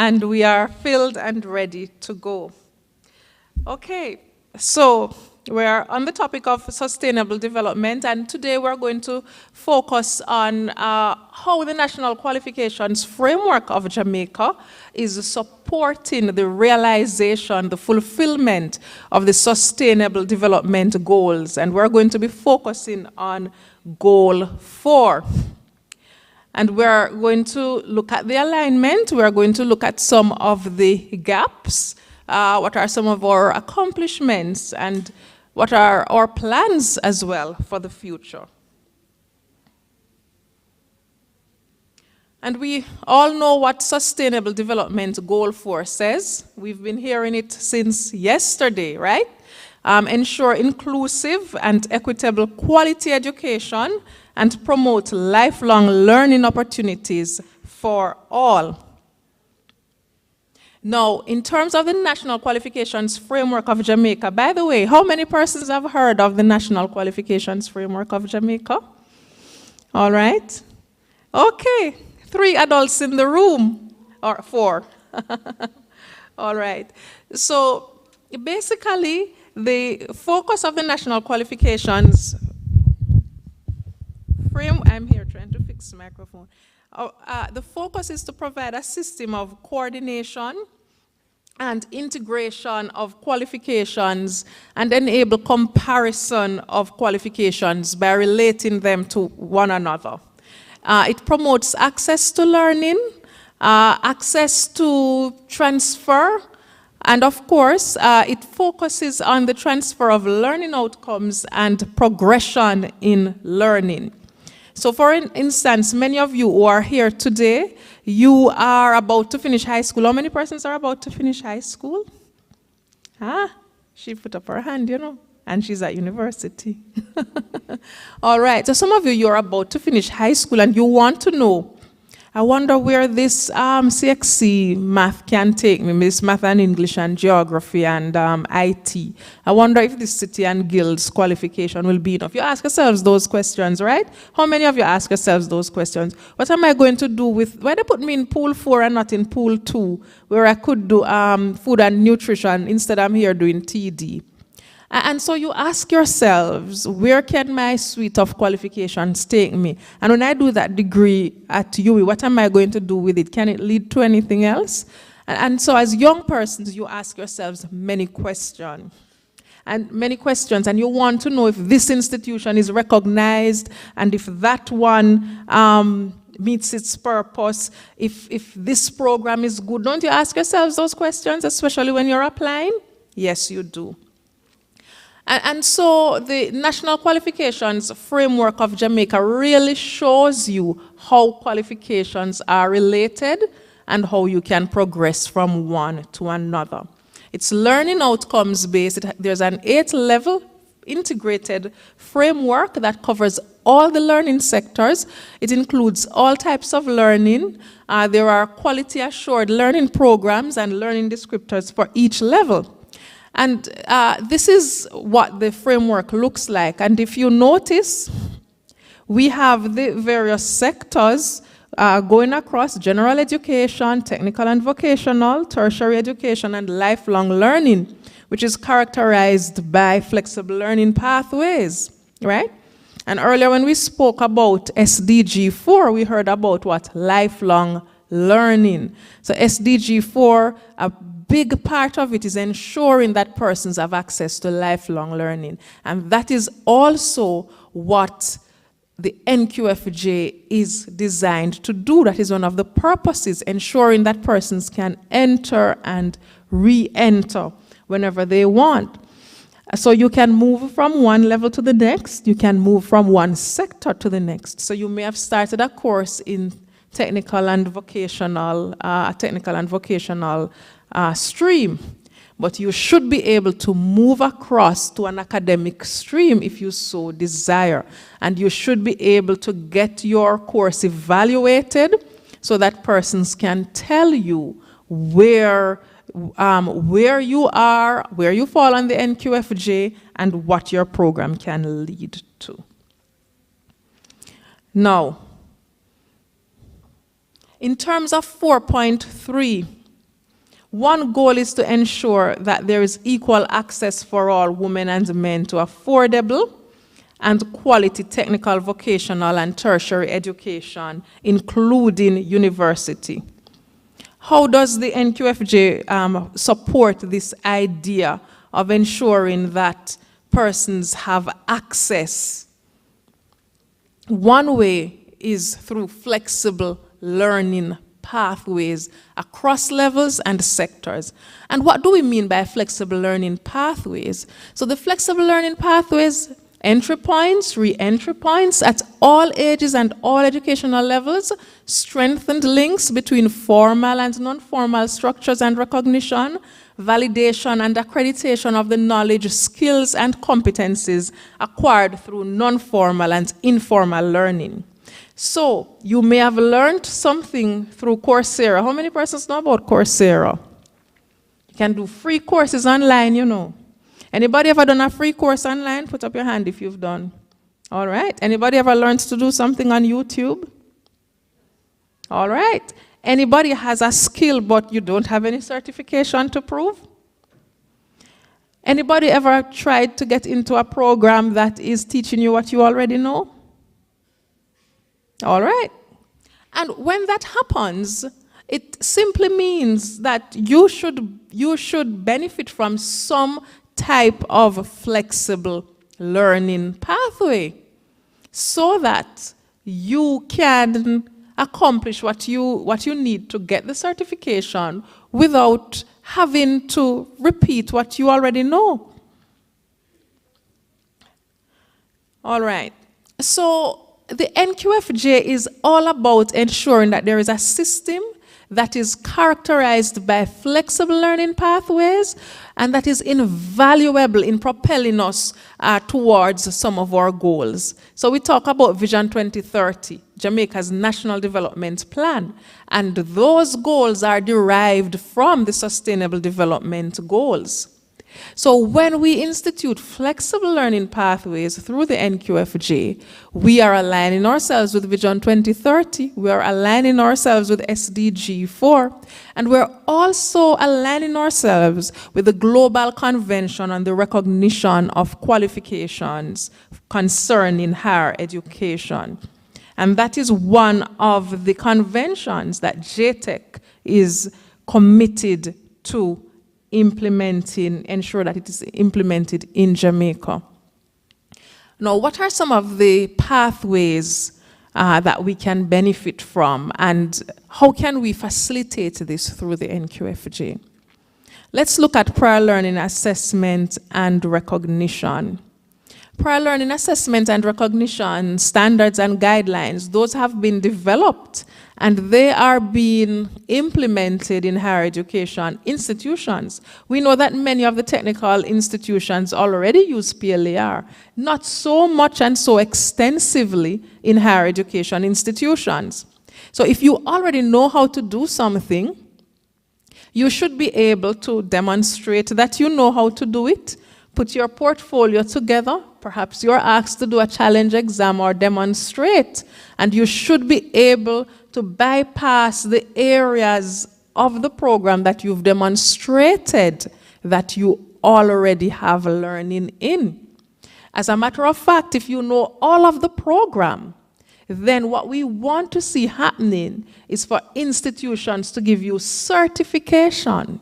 and we are filled and ready to go. Okay, so we're on the topic of sustainable development, and today we're going to focus on how the National Qualifications Framework of Jamaica is supporting the realization, the fulfillment of the Sustainable Development Goals, and we're going to be focusing on Goal 4. And we're going to look at the alignment, we're going to look at some of the gaps, what are some of our accomplishments, and what are our plans as well for the future. And we all know what Sustainable Development Goal 4 says. We've been hearing it since yesterday, right? Ensure inclusive and equitable quality education and promote lifelong learning opportunities for all. Now, in terms of the National Qualifications Framework of Jamaica, by the way, how many persons have heard of the National Qualifications Framework of Jamaica? All right. Okay, 3 adults in the room, or 4. All right. So basically, the focus of the National Qualifications Framework, I'm here trying to fix the microphone. The focus is to provide a system of coordination and integration of qualifications and enable comparison of qualifications by relating them to one another. It promotes access to learning, access to transfer, and of course, it focuses on the transfer of learning outcomes and progression in learning. So for instance, many of you who are here today, you are about to finish high school. How many persons are about to finish high school? She put up her hand, you know, and she's at university. All right, so some of you, you're about to finish high school and you want to know, I wonder where this CXC math can take me, this math and English and geography and IT. I wonder if the City and Guilds qualification will be enough. You ask yourselves those questions, right? How many of you ask yourselves those questions? What am I going to do with, why they put me in pool 4 and not in pool 2, where I could do food and nutrition, instead I'm here doing TD? And so you ask yourselves, where can my suite of qualifications take me? And when I do that degree at UWI, what am I going to do with it? Can it lead to anything else? And so as young persons, you ask yourselves many questions. And you want to know if this institution is recognized and if that one meets its purpose, if this program is good. Don't you ask yourselves those questions, especially when you're applying? Yes, you do. And so the National Qualifications Framework of Jamaica really shows you how qualifications are related and how you can progress from one to another. It's learning outcomes based. There's an 8-level integrated framework that covers all the learning sectors. It includes all types of learning. There are quality assured learning programs and learning descriptors for each level. And this is what the framework looks like. And if you notice, we have the various sectors going across: general education, technical and vocational, tertiary education, and lifelong learning, which is characterized by flexible learning pathways, right? And earlier when we spoke about SDG 4, we heard about what? Lifelong learning. So SDG 4, a big part of it is ensuring that persons have access to lifelong learning. And that is also what the NQFJ is designed to do. That is one of the purposes, ensuring that persons can enter and re-enter whenever they want. So you can move from one level to the next. You can move from one sector to the next. So you may have started a course in technical and vocational, stream, but you should be able to move across to an academic stream if you so desire. And you should be able to get your course evaluated so that persons can tell you where you are, where you fall on the NQFJ, and what your program can lead to. Now, in terms of 4.3, One goal is to ensure that there is equal access for all women and men to affordable and quality technical, vocational, and tertiary education, including university. How does the NQFJ support this idea of ensuring that persons have access? One way is through flexible learning pathways across levels and sectors. And what do we mean by flexible learning pathways? So the flexible learning pathways, entry points, re-entry points at all ages and all educational levels, strengthened links between formal and non-formal structures and recognition, validation and accreditation of the knowledge, skills, and competencies acquired through non-formal and informal learning. So, you may have learned something through Coursera. How many persons know about Coursera? You can do free courses online, you know. Anybody ever done a free course online? Put up your hand if you've done. All right. Anybody ever learned to do something on YouTube? All right. Anybody has a skill but you don't have any certification to prove? Anybody ever tried to get into a program that is teaching you what you already know? All right. And when that happens, it simply means that you should benefit from some type of flexible learning pathway so that you can accomplish what you need to get the certification without having to repeat what you already know. All right. So the NQFJ is all about ensuring that there is a system that is characterized by flexible learning pathways and that is invaluable in propelling us towards some of our goals. So we talk about Vision 2030, Jamaica's National Development Plan, and those goals are derived from the Sustainable Development Goals. So when we institute flexible learning pathways through the NQFJ, we are aligning ourselves with Vision 2030, we are aligning ourselves with SDG 4, and we're also aligning ourselves with the Global Convention on the Recognition of Qualifications concerning higher education. And that is one of the conventions that J-TEC is committed to ensure that it is implemented in Jamaica. Now, what are some of the pathways that we can benefit from, and how can we facilitate this through the NQFJ? Let's look at prior learning assessment and recognition. Prior learning assessment and recognition standards and guidelines, those have been developed and they are being implemented in higher education institutions. We know that many of the technical institutions already use PLAR, not so much and so extensively in higher education institutions. So if you already know how to do something, you should be able to demonstrate that you know how to do it, put your portfolio together. Perhaps you're asked to do a challenge exam or demonstrate, and you should be able to bypass the areas of the program that you've demonstrated that you already have learning in. As a matter of fact, if you know all of the program, then what we want to see happening is for institutions to give you certification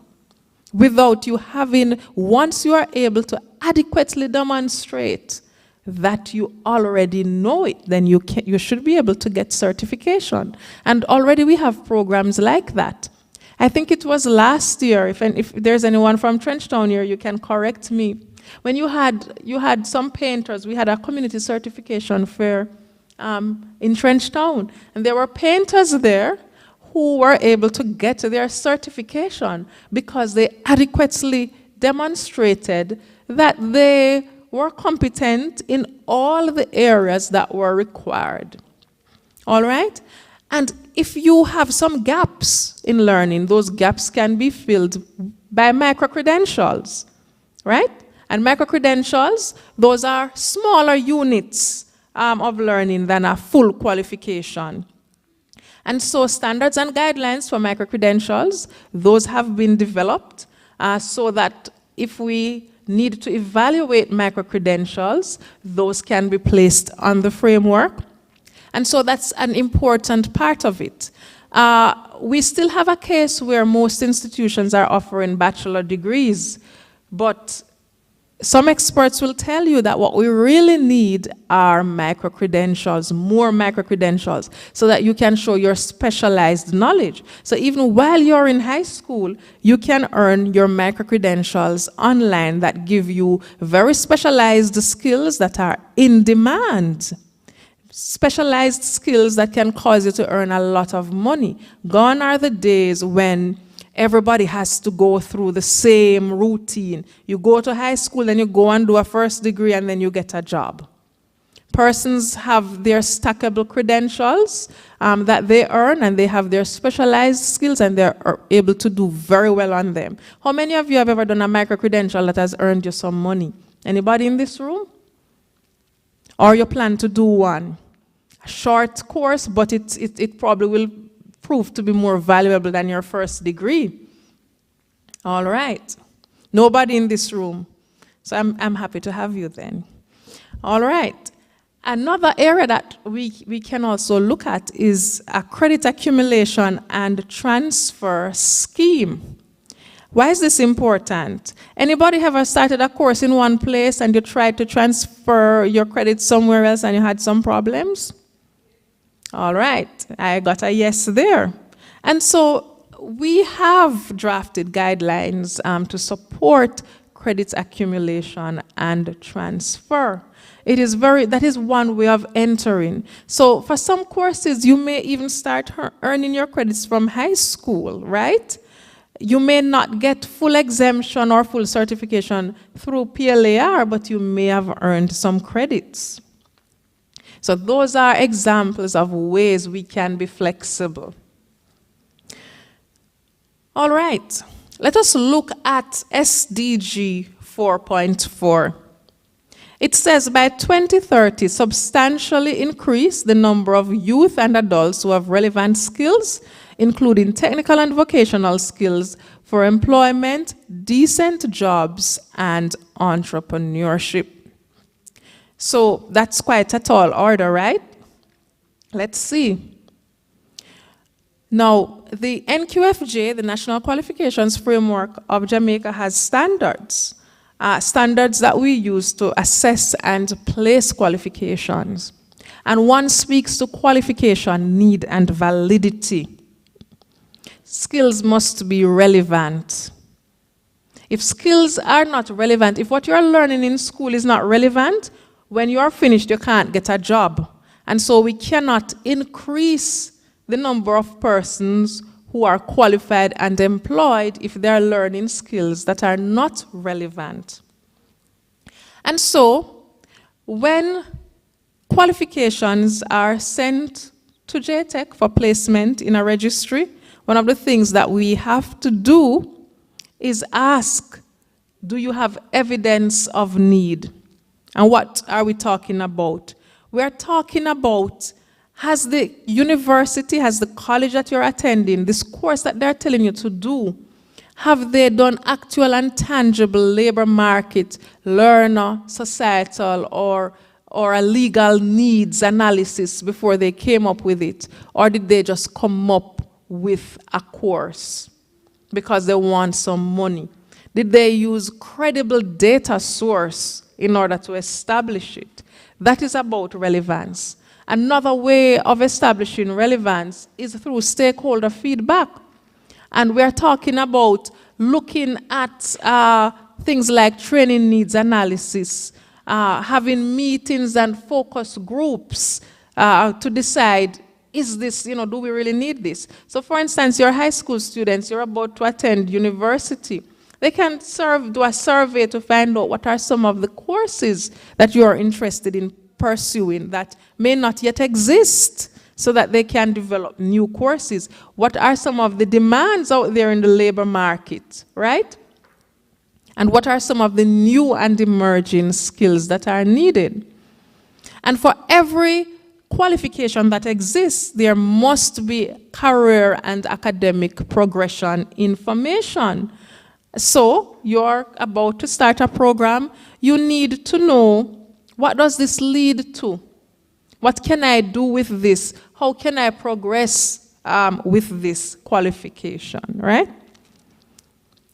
without you having, once you are able to adequately demonstrate that you already know it, then you should be able to get certification. And already we have programs like that. I think it was last year, if there's anyone from Trenchtown here, you can correct me. When you had some painters, we had a community certification fair in Trenchtown, and there were painters there who were able to get their certification because they adequately demonstrated that they were competent in all the areas that were required. All right? And if you have some gaps in learning, those gaps can be filled by micro-credentials, right? And micro-credentials, those are smaller units of learning than a full qualification. And so standards and guidelines for microcredentials, those have been developed so that if we need to evaluate microcredentials, those can be placed on the framework. And so that's an important part of it. We still have a case where most institutions are offering bachelor degrees, but some experts will tell you that what we really need are microcredentials, more microcredentials, so that you can show your specialized knowledge. So even while you're in high school, you can earn your microcredentials online that give you very specialized skills that are in demand. Specialized skills that can cause you to earn a lot of money. Gone are the days when everybody has to go through the same routine. You go to high school, then you go and do a first degree, and then you get a job. Persons have their stackable credentials that they earn, and they have their specialized skills, and they're able to do very well on them. How many of you have ever done a micro-credential that has earned you some money? Anybody in this room? Or you plan to do one? A short course, but it probably will prove to be more valuable than your first degree. All right. Nobody in this room. So I'm happy to have you then. All right. Another area that we can also look at is a credit accumulation and transfer scheme. Why is this important? Anybody ever started a course in one place and you tried to transfer your credit somewhere else and you had some problems? All right, I got a yes there. And so we have drafted guidelines to support credit accumulation and transfer. That is one way of entering. So for some courses, you may even start earning your credits from high school, right? You may not get full exemption or full certification through PLAR, but you may have earned some credits. So those are examples of ways we can be flexible. All right, let us look at SDG 4.4. It says by 2030, substantially increase the number of youth and adults who have relevant skills, including technical and vocational skills for employment, decent jobs, and entrepreneurship. So that's quite a tall order, right? Let's see. Now, the NQFJ, the National Qualifications Framework of Jamaica, has standards. Standards that we use to assess and place qualifications. And one speaks to qualification, need, and validity. Skills must be relevant. If skills are not relevant, if what you're learning in school is not relevant, when you're finished, you can't get a job. And so we cannot increase the number of persons who are qualified and employed if they're learning skills that are not relevant. And so, when qualifications are sent to J-TEC for placement in a registry, one of the things that we have to do is ask, do you have evidence of need? And what are we talking about? We're talking about, has the university, has the college that you're attending, this course that they're telling you to do, have they done actual and tangible labor market, learner, societal, or a legal needs analysis before they came up with it? Or did they just come up with a course because they want some money? Did they use credible data source in order to establish it? That is about relevance. Another way of establishing relevance is through stakeholder feedback. And we're talking about looking at things like training needs analysis, having meetings and focus groups to decide, is this, do we really need this? So for instance, your high school students, you're about to attend university. They can do a survey to find out what are some of the courses that you are interested in pursuing that may not yet exist, so that they can develop new courses. What are some of the demands out there in the labor market, right? And what are some of the new and emerging skills that are needed? And for every qualification that exists, there must be career and academic progression information. So you're about to start a program, you need to know, what does this lead to? What can I do with this? How can I progress with this qualification, right?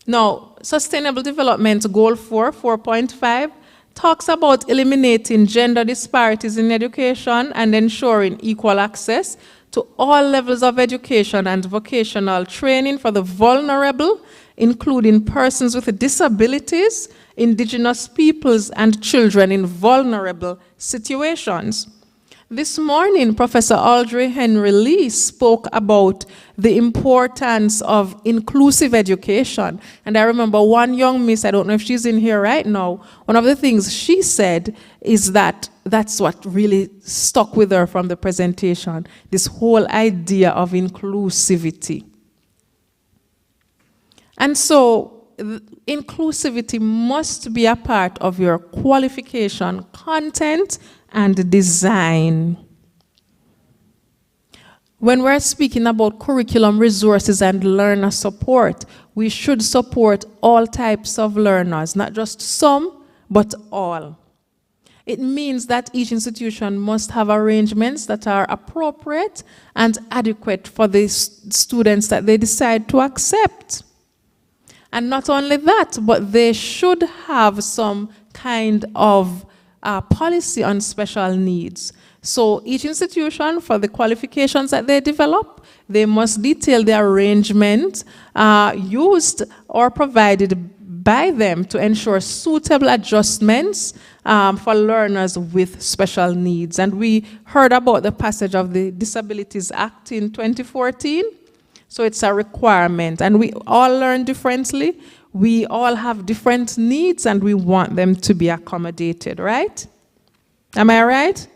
Now, Sustainable Development Goal 4.5, talks about eliminating gender disparities in education and ensuring equal access to all levels of education and vocational training for the vulnerable, including persons with disabilities, indigenous peoples, and children in vulnerable situations. This morning, Professor Audrey Henry Lee spoke about the importance of inclusive education. And I remember one young miss, I don't know if she's in here right now, one of the things she said is that that's what really stuck with her from the presentation, this whole idea of inclusivity. And so, inclusivity must be a part of your qualification content and design. When we're speaking about curriculum resources and learner support, we should support all types of learners, not just some, but all. It means that each institution must have arrangements that are appropriate and adequate for the students that they decide to accept. And not only that, but they should have some kind of policy on special needs. So each institution, for the qualifications that they develop, they must detail the arrangement used or provided by them to ensure suitable adjustments for learners with special needs. And we heard about the passage of the Disabilities Act in 2014. So it's a requirement, and we all learn differently. We all have different needs, and we want them to be accommodated, right? Am I right?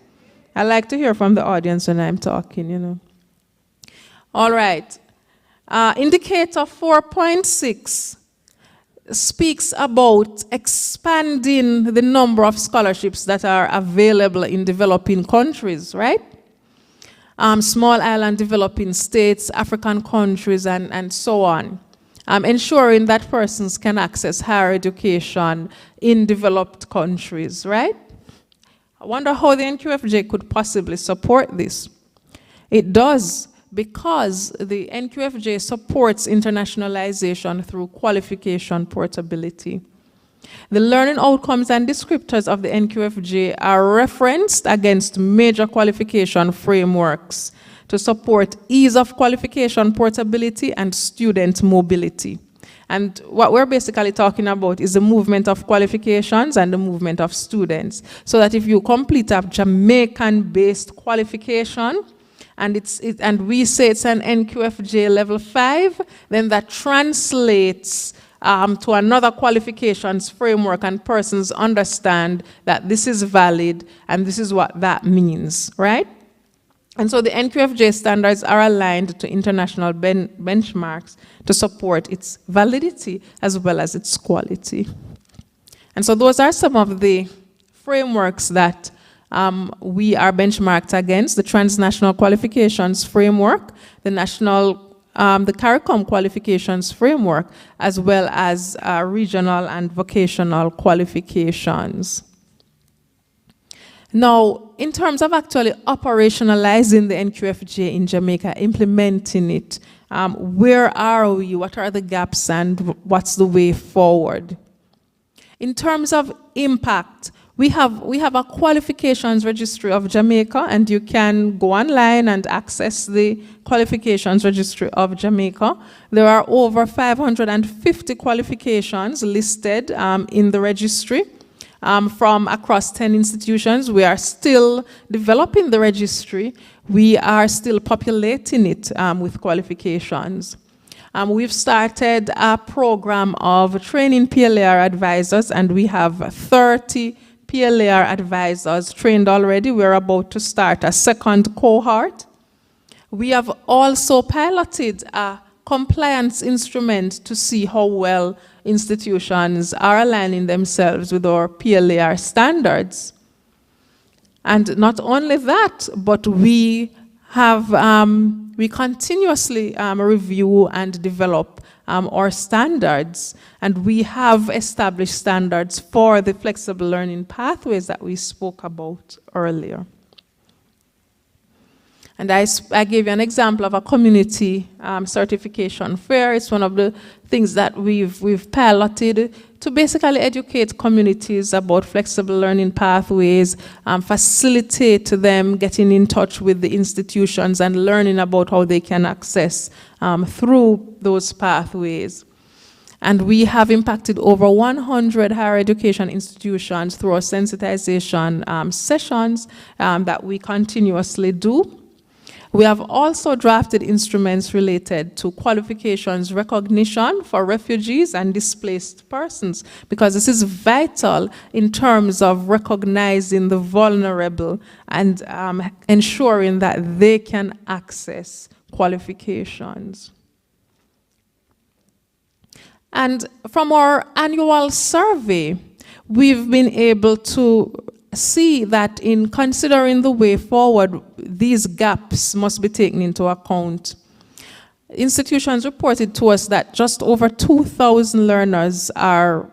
I like to hear from the audience when I'm talking, you know. All right. Indicator 4.6 speaks about expanding the number of scholarships that are available in developing countries, right? Small island developing states, African countries, and so on. Ensuring that persons can access higher education in developed countries, right? I wonder how the NQFJ could possibly support this. It does, because the NQFJ supports internationalization through qualification portability. The learning outcomes and descriptors of the NQFJ are referenced against major qualification frameworks to support ease of qualification portability and student mobility. And what we're basically talking about is the movement of qualifications and the movement of students. So that if you complete a Jamaican-based qualification, and we say it's an NQFJ level 5, then that translates to another qualifications framework, and persons understand that this is valid and this is what that means, right? And so the NQFJ standards are aligned to international benchmarks to support its validity as well as its quality. And so those are some of the frameworks that we are benchmarked against: the transnational qualifications framework, the CARICOM qualifications framework, as well as regional and vocational qualifications. Now, in terms of actually operationalizing the NQFJ in Jamaica, implementing it, where are we? What are the gaps and what's the way forward? In terms of impact, we have a qualifications registry of Jamaica, and you can go online and access the qualifications registry of Jamaica. There are over 550 qualifications listed in the registry from across 10 institutions. We are still developing the registry. We are still populating it with qualifications. We've started a program of training PLAR advisors, and we have 30 PLAR advisors trained already. We're about to start a second cohort. We have also piloted a compliance instrument to see how well institutions are aligning themselves with our PLAR standards. And not only that, but we continuously review and develop our standards, and we have established standards for the flexible learning pathways that we spoke about earlier. And I gave you an example of a community certification fair. It's one of the things that we've piloted to basically educate communities about flexible learning pathways, facilitate them getting in touch with the institutions and learning about how they can access through those pathways. And we have impacted over 100 higher education institutions through our sensitization sessions that we continuously do. We have also drafted instruments related to qualifications recognition for refugees and displaced persons, because this is vital in terms of recognizing the vulnerable and ensuring that they can access qualifications. And from our annual survey, we've been able to see that in considering the way forward, these gaps must be taken into account. Institutions reported to us that just over 2,000 learners are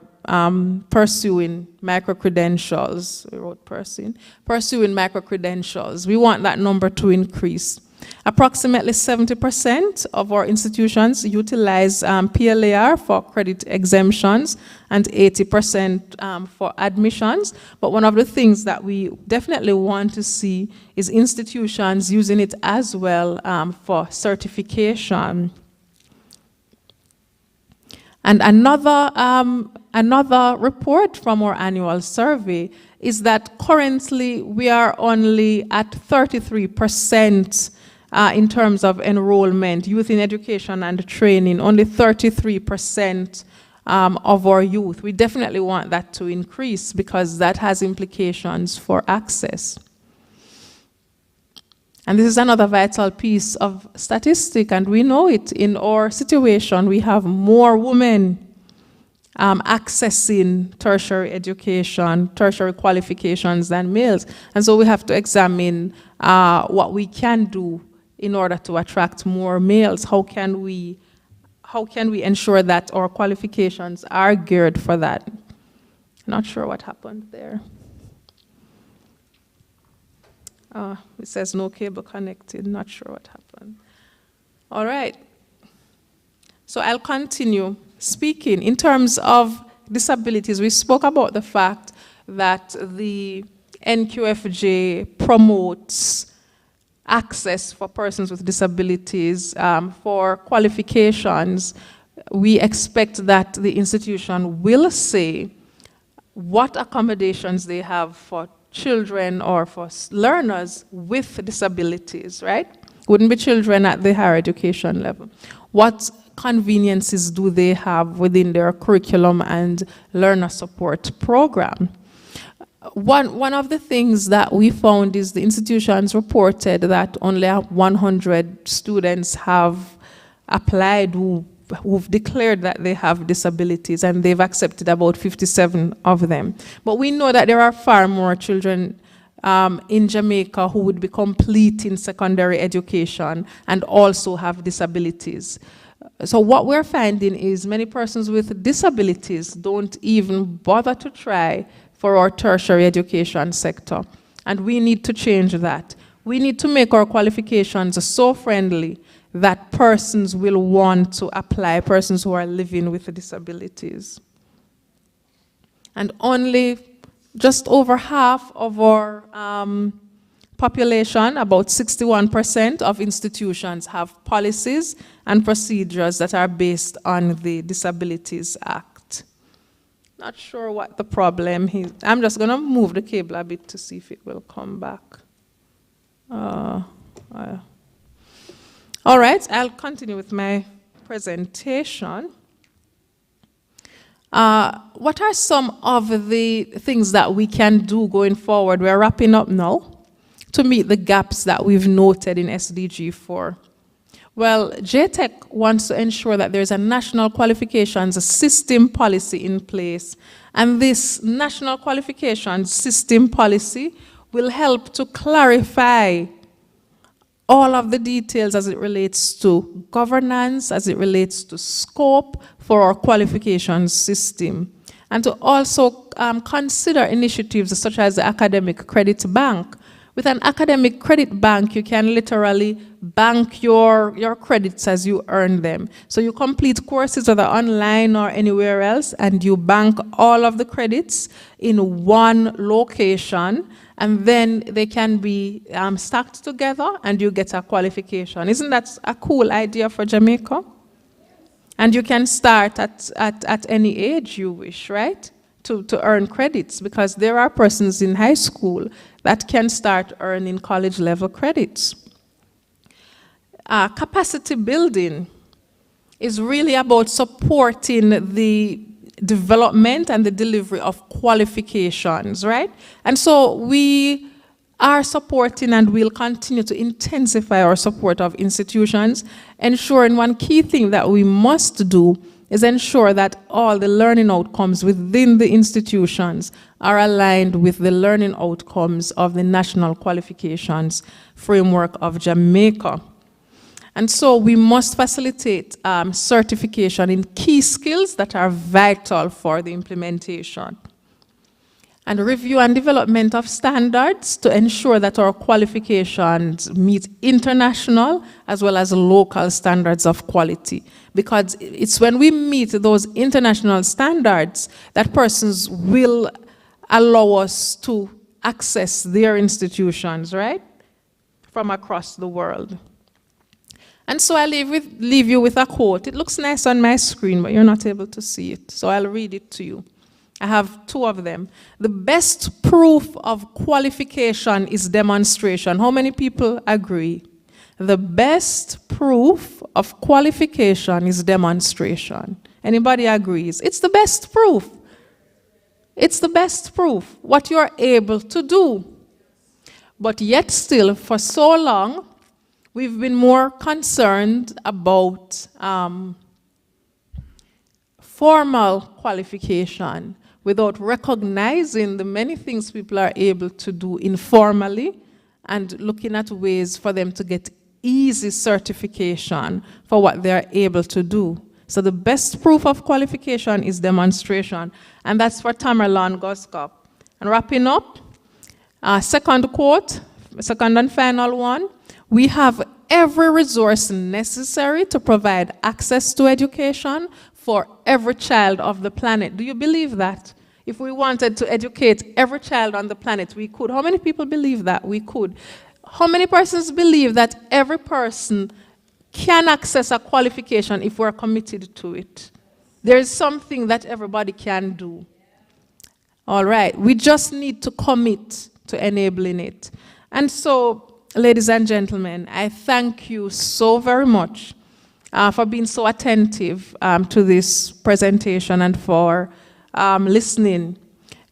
pursuing micro-credentials. We wrote pursuing micro-credentials. We want that number to increase. Approximately 70% of our institutions utilize PLAR for credit exemptions and 80% for admissions. But one of the things that we definitely want to see is institutions using it as well for certification. And another report from our annual survey is that currently we are only at 33% in terms of enrollment, youth in education and training, only 33% of our youth. We definitely want that to increase because that has implications for access. And this is another vital piece of statistic, and we know it in our situation. We have more women accessing tertiary education, tertiary qualifications than males. And so we have to examine what we can do in order to attract more males. How can we ensure that our qualifications are geared for that? Not sure what happened there. It says no cable connected. Not sure what happened. All right. So I'll continue speaking. In terms of disabilities, we spoke about the fact that the NQFJ promotes access for persons with disabilities. For qualifications, we expect that the institution will say what accommodations they have for children or for learners with disabilities, right? Wouldn't be children at the higher education level. What conveniences do they have within their curriculum and learner support program? One of the things that we found is the institutions reported that only 100 students have applied who've declared that they have disabilities, and they've accepted about 57 of them. But we know that there are far more children in Jamaica who would be completing secondary education and also have disabilities. So what we're finding is many persons with disabilities don't even bother to try for our tertiary education sector. And we need to change that. We need to make our qualifications so friendly that persons will want to apply, persons who are living with disabilities. And only just over half of our population, about 61% of institutions, have policies and procedures that are based on the Disabilities Act. Not sure what the problem is. I'm just going to move the cable a bit to see if it will come back. All right, I'll continue with my presentation. What are some of the things that we can do going forward? We're wrapping up now to meet the gaps that we've noted in SDG 4. Well, J-TEC wants to ensure that there's a national qualifications system policy in place. And this national qualifications system policy will help to clarify all of the details as it relates to governance, as it relates to scope for our qualification system, and to also consider initiatives such as the Academic Credit Bank. With an academic credit bank, you can literally bank your credits as you earn them. So you complete courses whether online or anywhere else, and you bank all of the credits in one location, and then they can be stacked together and you get a qualification. Isn't that a cool idea for Jamaica? And you can start at any age you wish, right? To earn credits, because there are persons in high school that can start earning college level credits. Capacity building is really about supporting the development and the delivery of qualifications, right? And so we are supporting and will continue to intensify our support of institutions, ensuring one key thing that we must do is ensure that all the learning outcomes within the institutions are aligned with the learning outcomes of the National Qualifications Framework of Jamaica. And so we must facilitate certification in key skills that are vital for the implementation. And review and development of standards to ensure that our qualifications meet international as well as local standards of quality. Because it's when we meet those international standards that persons will allow us to access their institutions, right? From across the world. And so I leave you with a quote. It looks nice on my screen, but you're not able to see it. So I'll read it to you. I have two of them. The best proof of qualification is demonstration. How many people agree? The best proof of qualification is demonstration. Anybody agrees? It's the best proof. It's the best proof, what you're able to do. But yet still, for so long, we've been more concerned about formal qualification without recognizing the many things people are able to do informally and looking at ways for them to get easy certification for what they're able to do. So the best proof of qualification is demonstration. And that's for Tamerlan Goskop. And wrapping up, second quote, second and final one, we have every resource necessary to provide access to education for every child of the planet. Do you believe that? If we wanted to educate every child on the planet, we could. How many people believe that? We could. How many persons believe that every person can access a qualification if we're committed to it? There is something that everybody can do. All right. We just need to commit to enabling it. And so, ladies and gentlemen, I thank you so very much for being so attentive to this presentation and for listening.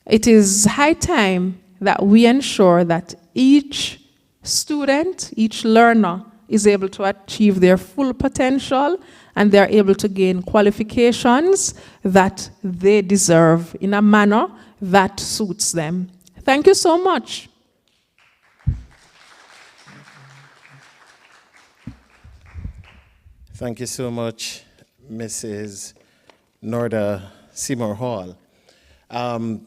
It is high time that we ensure that each student, each learner is able to achieve their full potential and they're able to gain qualifications that they deserve in a manner that suits them. Thank you so much. Thank you so much, Mrs. Norda Seymour Hall. I'm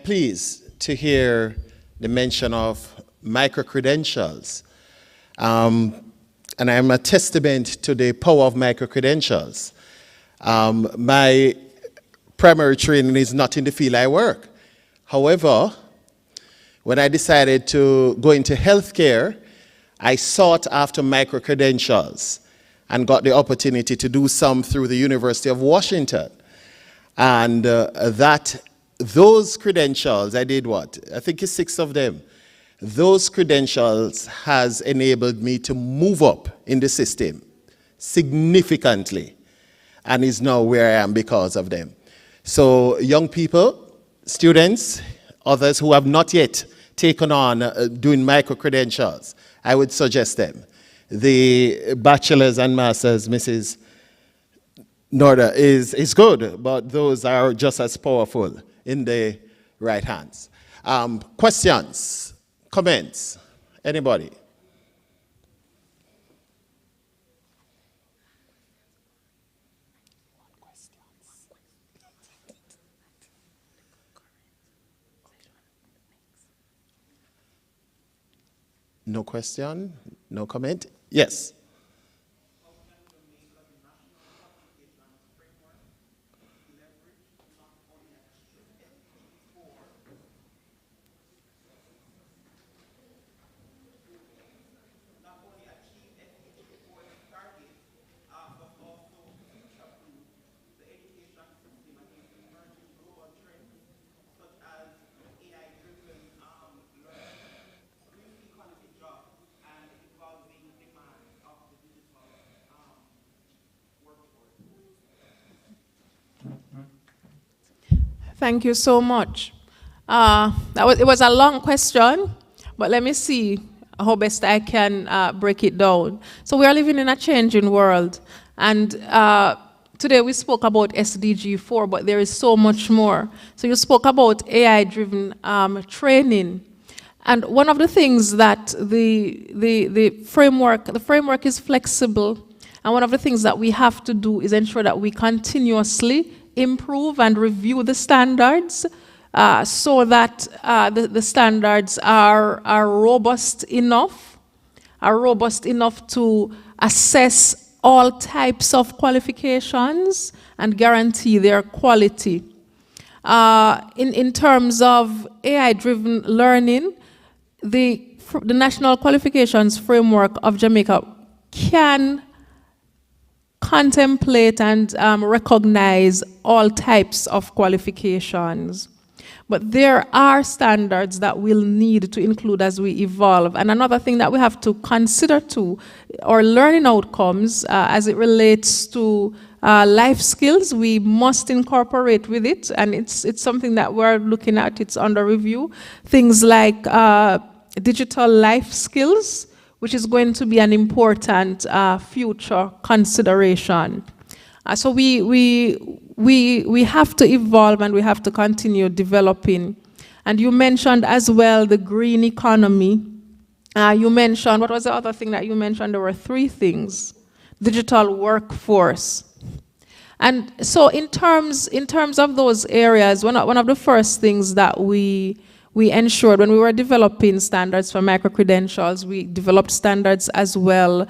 pleased to hear the mention of micro-credentials. And I'm a testament to the power of micro-credentials. My primary training is not in the field I work. However, when I decided to go into healthcare, I sought after micro-credentials and got the opportunity to do some through the University of Washington. And those credentials, I did what? I think it's 6 of them. Those credentials has enabled me to move up in the system significantly and is now where I am because of them. So young people, students, others who have not yet taken on doing micro-credentials, I would suggest them. The bachelor's and master's, Mrs. nor is good, but those are just as powerful in the right hands. Questions, comments, anybody? No question, no comment? Yes. Thank you so much. It was a long question, but let me see how best I can break it down. So we are living in a changing world, and today we spoke about SDG 4, but there is so much more. So you spoke about AI-driven training, and one of the things that the framework is flexible, and one of the things that we have to do is ensure that we continuously improve and review the standards so that the standards are robust enough to assess all types of qualifications and guarantee their quality. In terms of AI-driven learning, the National Qualifications Framework of Jamaica can contemplate and recognize all types of qualifications. But there are standards that we'll need to include as we evolve. And another thing that we have to consider too are learning outcomes as it relates to life skills. We must incorporate with it, and it's something that we're looking at. It's under review. Things like digital life skills, which is going to be an important future consideration. So we have to evolve, and we have to continue developing. And you mentioned as well the green economy. You mentioned, what was the other thing that you mentioned? There were three things. Digital workforce. And so in terms of those areas, one of the first things that we ensured when we were developing standards for micro-credentials, we developed standards as well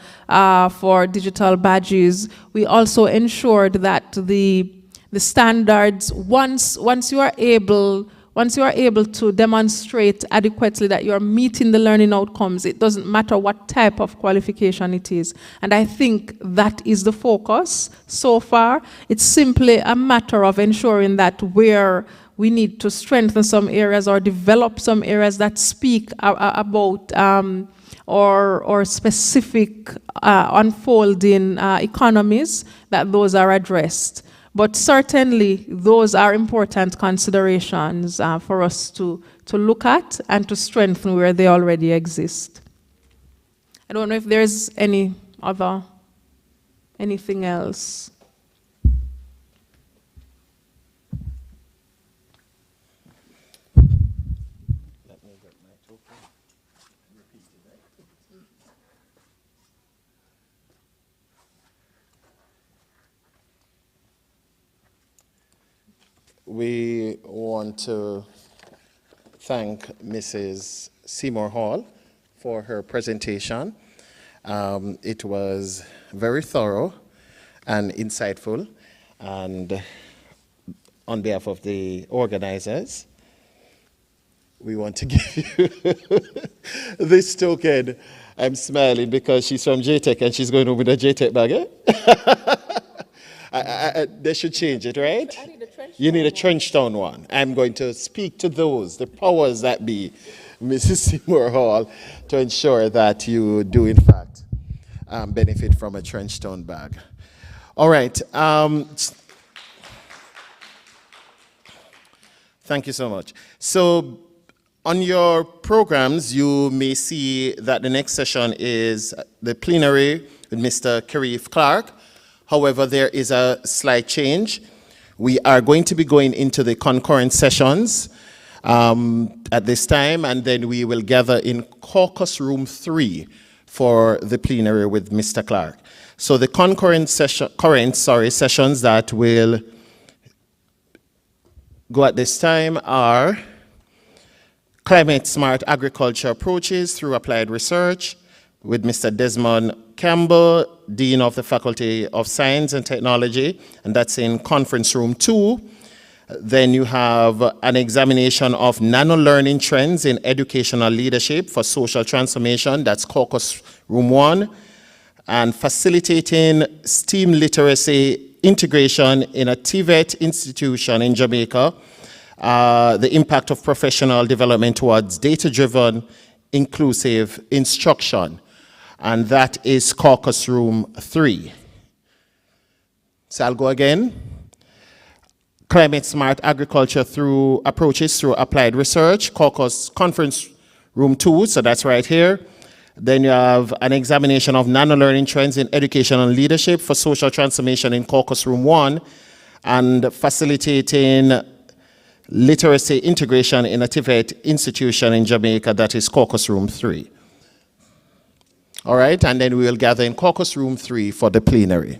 for digital badges. We also ensured that the standards, once you are able to demonstrate adequately that you are meeting the learning outcomes, it doesn't matter what type of qualification it is. And I think that is the focus so far. It's simply a matter of ensuring that where we need to strengthen some areas or develop some areas that speak about or specific unfolding economies, that those are addressed. But certainly, those are important considerations for us to look at and to strengthen where they already exist. I don't know if there's anything else. We want to thank Mrs. Seymour Hall for her presentation. It was very thorough and insightful, and on behalf of the organizers, we want to give you this token. I'm smiling because she's from J-TEC and she's going home with a J-TEC bag, eh? They should change it, right? You need a Trenchtown one. I'm going to speak to those, the powers that be, Mrs. Seymour Hall, to ensure that you do, in fact, benefit from a Trenchtown bag. All right. Thank you so much. So on your programs, you may see that the next session is the plenary with Mr. Karif Clark. However, there is a slight change. We are going to be going into the concurrent sessions at this time, and then we will gather in caucus room 3 for the plenary with Mr. Clark. So the concurrent sessions that will go at this time are climate smart agriculture approaches through applied research with Mr. Desmond Campbell, Dean of the Faculty of Science and Technology, and that's in conference room 2. Then you have an examination of nano-learning trends in educational leadership for social transformation, that's caucus room 1, and facilitating STEAM literacy integration in a TVET institution in Jamaica, the impact of professional development towards data-driven, inclusive instruction, and that is caucus room 3. So I'll go again. Climate smart agriculture through approaches through applied research, conference room 2, so that's right here. Then you have an examination of nano-learning trends in education and leadership for social transformation in caucus room 1, and facilitating literacy integration in a TVET institution in Jamaica, that is caucus room 3. All right, and then we will gather in caucus room 3 for the plenary.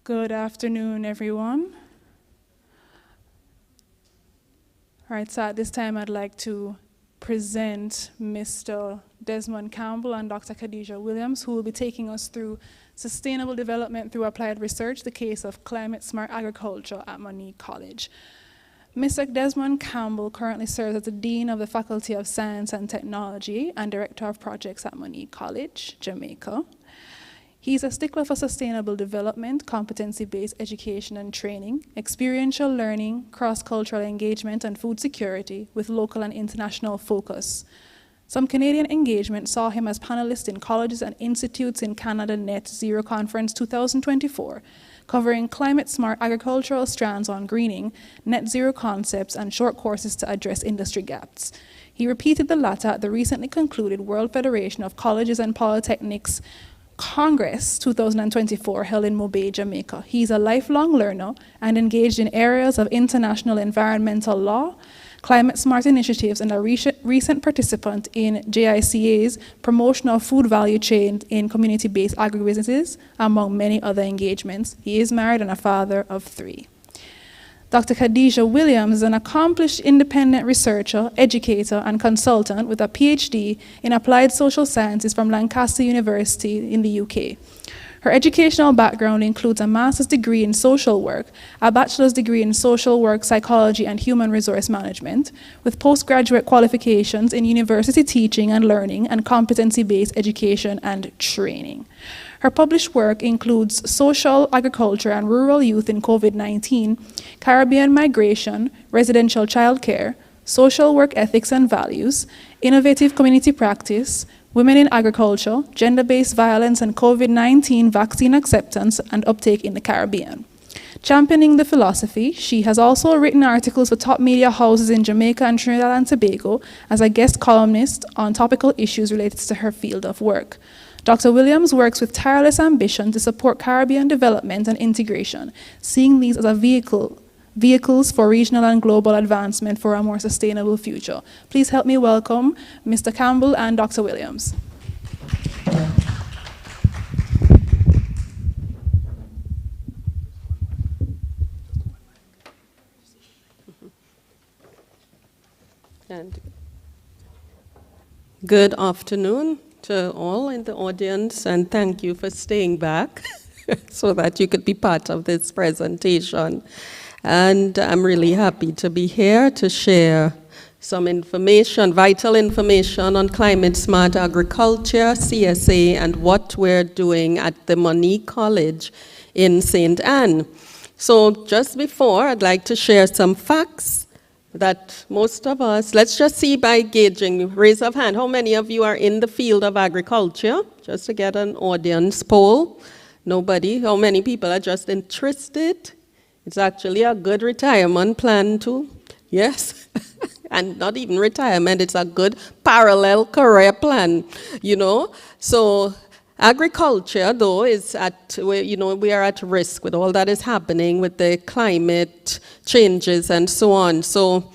Good afternoon, everyone. All right, so at this time, I'd like to present Mr. Desmond Campbell and Dr. Khadija Williams, who will be taking us through sustainable development through applied research, the case of climate-smart agriculture at Monique College. Mr. Desmond Campbell currently serves as the Dean of the Faculty of Science and Technology and Director of Projects at Monique College, Jamaica. He's a stickler for sustainable development, competency-based education and training, experiential learning, cross-cultural engagement, and food security with local and international focus. Some Canadian engagement saw him as panelist in Colleges and Institutes in Canada Net Zero Conference 2024, covering climate-smart agricultural strands on greening, net zero concepts, and short courses to address industry gaps. He repeated the latter at the recently concluded World Federation of Colleges and Polytechnics Congress 2024 held in Mobay, Jamaica. He's a lifelong learner and engaged in areas of international environmental law, climate-smart initiatives, and a recent participant in JICA's promotion of food value chain in community-based agribusinesses, among many other engagements. He is married and a father of 3. Dr. Khadija Williams is an accomplished independent researcher, educator, and consultant with a PhD in applied social sciences from Lancaster University in the UK. Her educational background includes a master's degree in social work, a bachelor's degree in social work, psychology, and human resource management, with postgraduate qualifications in university teaching and learning and competency-based education and training. Her published work includes social agriculture and rural youth in COVID-19, Caribbean migration, residential childcare, social work ethics and values, innovative community practice, women in agriculture, gender-based violence, and COVID-19 vaccine acceptance and uptake in the Caribbean. Championing the philosophy, she has also written articles for top media houses in Jamaica and Trinidad and Tobago as a guest columnist on topical issues related to her field of work. Dr. Williams works with tireless ambition to support Caribbean development and integration, seeing these as vehicles for regional and global advancement for a more sustainable future. Please help me welcome Mr. Campbell and Dr. Williams. And good afternoon to all in the audience, and thank you for staying back so that you could be part of this presentation. And I'm really happy to be here to share some information, vital information on climate-smart agriculture, CSA, and what we're doing at the Monique College in St. Anne. So just before, I'd like to share some facts that most of us, let's just see by gauging, raise of hand, how many of you are in the field of agriculture? Just to get an audience poll. Nobody? How many people are just interested? It's actually a good retirement plan too. Yes. And not even retirement, it's a good parallel career plan, you know. So agriculture, though, is we are at risk with all that is happening with the climate changes and so on. So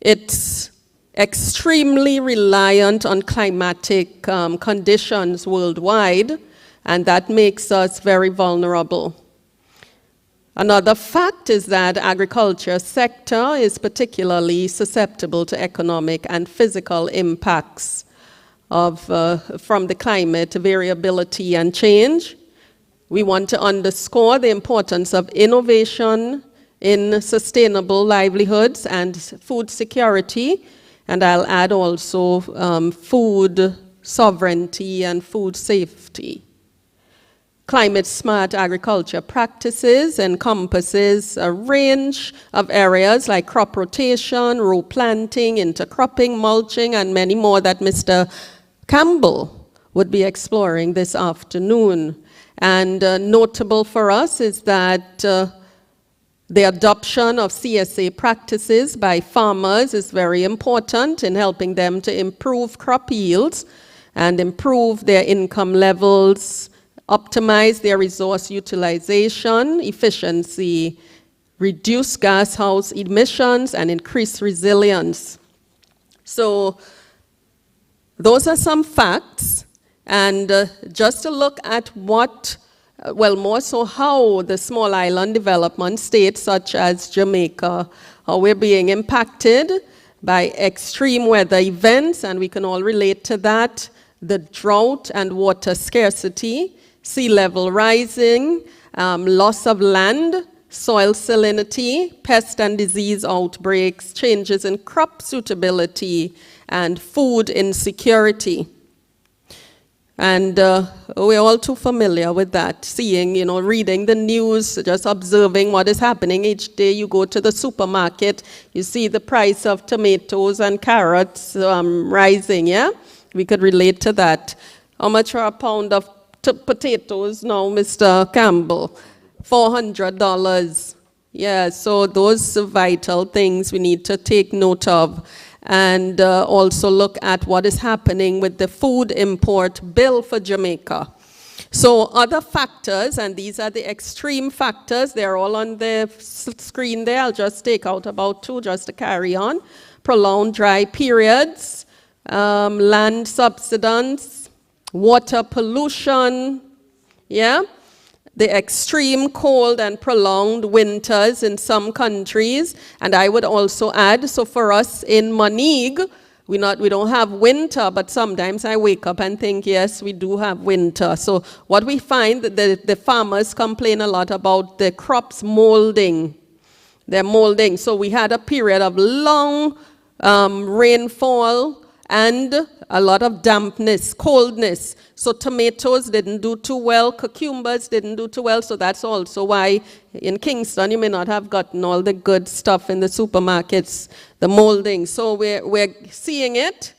it's extremely reliant on climatic conditions worldwide, and that makes us very vulnerable. Another fact is that agriculture sector is particularly susceptible to economic and physical impacts from the climate variability and change. We want to underscore the importance of innovation in sustainable livelihoods and food security, and I'll add also food sovereignty and food safety. Climate-smart agriculture practices encompasses a range of areas like crop rotation, row planting, intercropping, mulching, and many more that Mr. Campbell would be exploring this afternoon. And notable for us is that the adoption of CSA practices by farmers is very important in helping them to improve crop yields and improve their income levels, optimize their resource utilization, efficiency, reduce gashouse emissions, and increase resilience. So those are some facts. And just to look at what well, more so how the small island development states such as Jamaica, how we're being impacted by extreme weather events, and we can all relate to that, the drought and water scarcity, sea level rising, loss of land, soil salinity, pest and disease outbreaks, changes in crop suitability, and food insecurity. And we're all too familiar with that, seeing, reading the news, just observing what is happening each day. You go to the supermarket, you see the price of tomatoes and carrots rising, yeah? We could relate to that. How much are a pound of potatoes now, Mr. Campbell? $400. Yeah, so those are vital things we need to take note of. And also look at what is happening with the food import bill for Jamaica. So other factors, and these are the extreme factors, they're all on the screen there. I'll just take out about 2 just to carry on. Prolonged dry periods, land subsidence, water pollution, yeah? The extreme cold and prolonged winters in some countries. And I would also add, so for us in Moneague, we don't have winter, but sometimes I wake up and think, yes, we do have winter. So what we find, the farmers complain a lot about the crops molding. They're molding. So we had a period of long rainfall and a lot of dampness, coldness. So tomatoes didn't do too well, cucumbers didn't do too well, so that's also why in Kingston you may not have gotten all the good stuff in the supermarkets, the molding. So we're seeing it.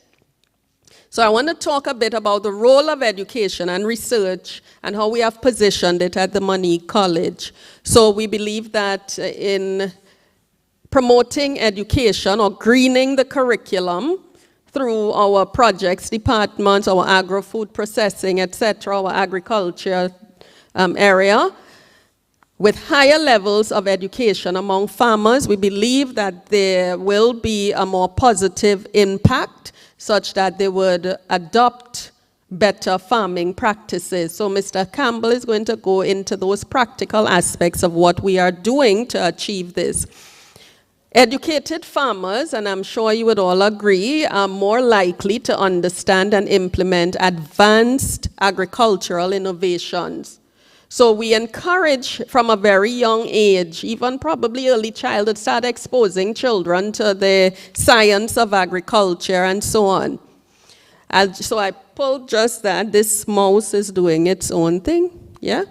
So I want to talk a bit about the role of education and research and how we have positioned it at the Moneague College. So we believe that in promoting education or greening the curriculum, through our projects departments, our agro-food processing, etc., our agriculture area, with higher levels of education among farmers, we believe that there will be a more positive impact such that they would adopt better farming practices. So Mr. Campbell is going to go into those practical aspects of what we are doing to achieve this. Educated farmers, and I'm sure you would all agree, are more likely to understand and implement advanced agricultural innovations. So we encourage from a very young age, even probably early childhood, start exposing children to the science of agriculture and so on. And so I pulled just that. This mouse is doing its own thing, yeah?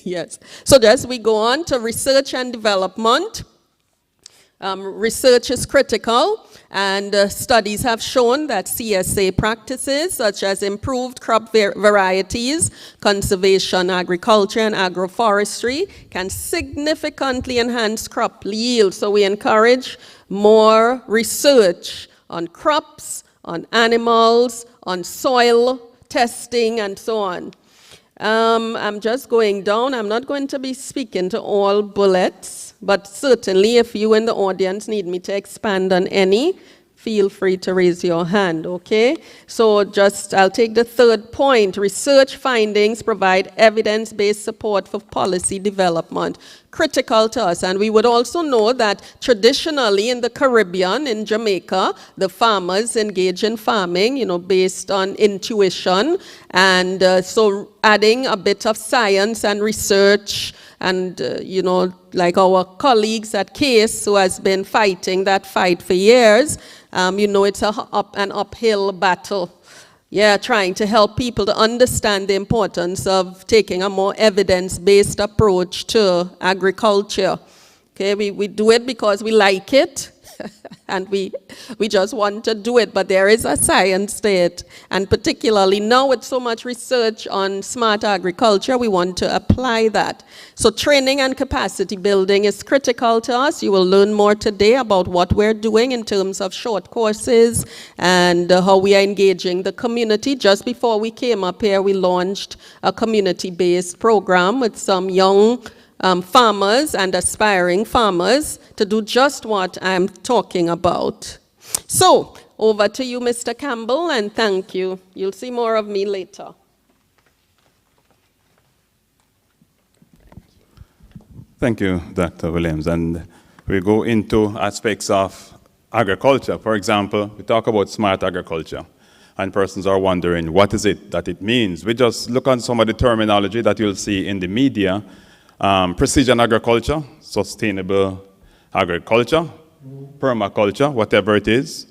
Yes. So just we go on to research and development. Research is critical, and studies have shown that CSA practices such as improved crop varieties, conservation agriculture, and agroforestry can significantly enhance crop yield. So we encourage more research on crops, on animals, on soil testing, and so on. I'm just going down. I'm not going to be speaking to all bullets, but certainly if you in the audience need me to expand on any, feel free to raise your hand, okay? So I'll take the third point. Research findings provide evidence-based support for policy development. Critical to us. And we would also know that traditionally in the Caribbean, in Jamaica, the farmers engage in farming, based on intuition. And so adding a bit of science and research and, like our colleagues at CASE who has been fighting that fight for years, it's an uphill battle. Yeah, trying to help people to understand the importance of taking a more evidence-based approach to agriculture. Okay, we do it because we like it, and we just want to do it, but there is a science to it. And particularly now with so much research on smart agriculture, we want to apply that. So training and capacity building is critical to us. You will learn more today about what we're doing in terms of short courses and how we are engaging the community. Just before we came up here, we launched a community-based program with some young farmers and aspiring farmers to do just what I'm talking about. So, over to you, Mr. Campbell, and thank you. You'll see more of me later. Thank you, Dr. Williams. And we go into aspects of agriculture. For example, we talk about smart agriculture, and persons are wondering, what is it that it means? We just look on some of the terminology that you'll see in the media. Precision agriculture, sustainable agriculture, permaculture, whatever it is.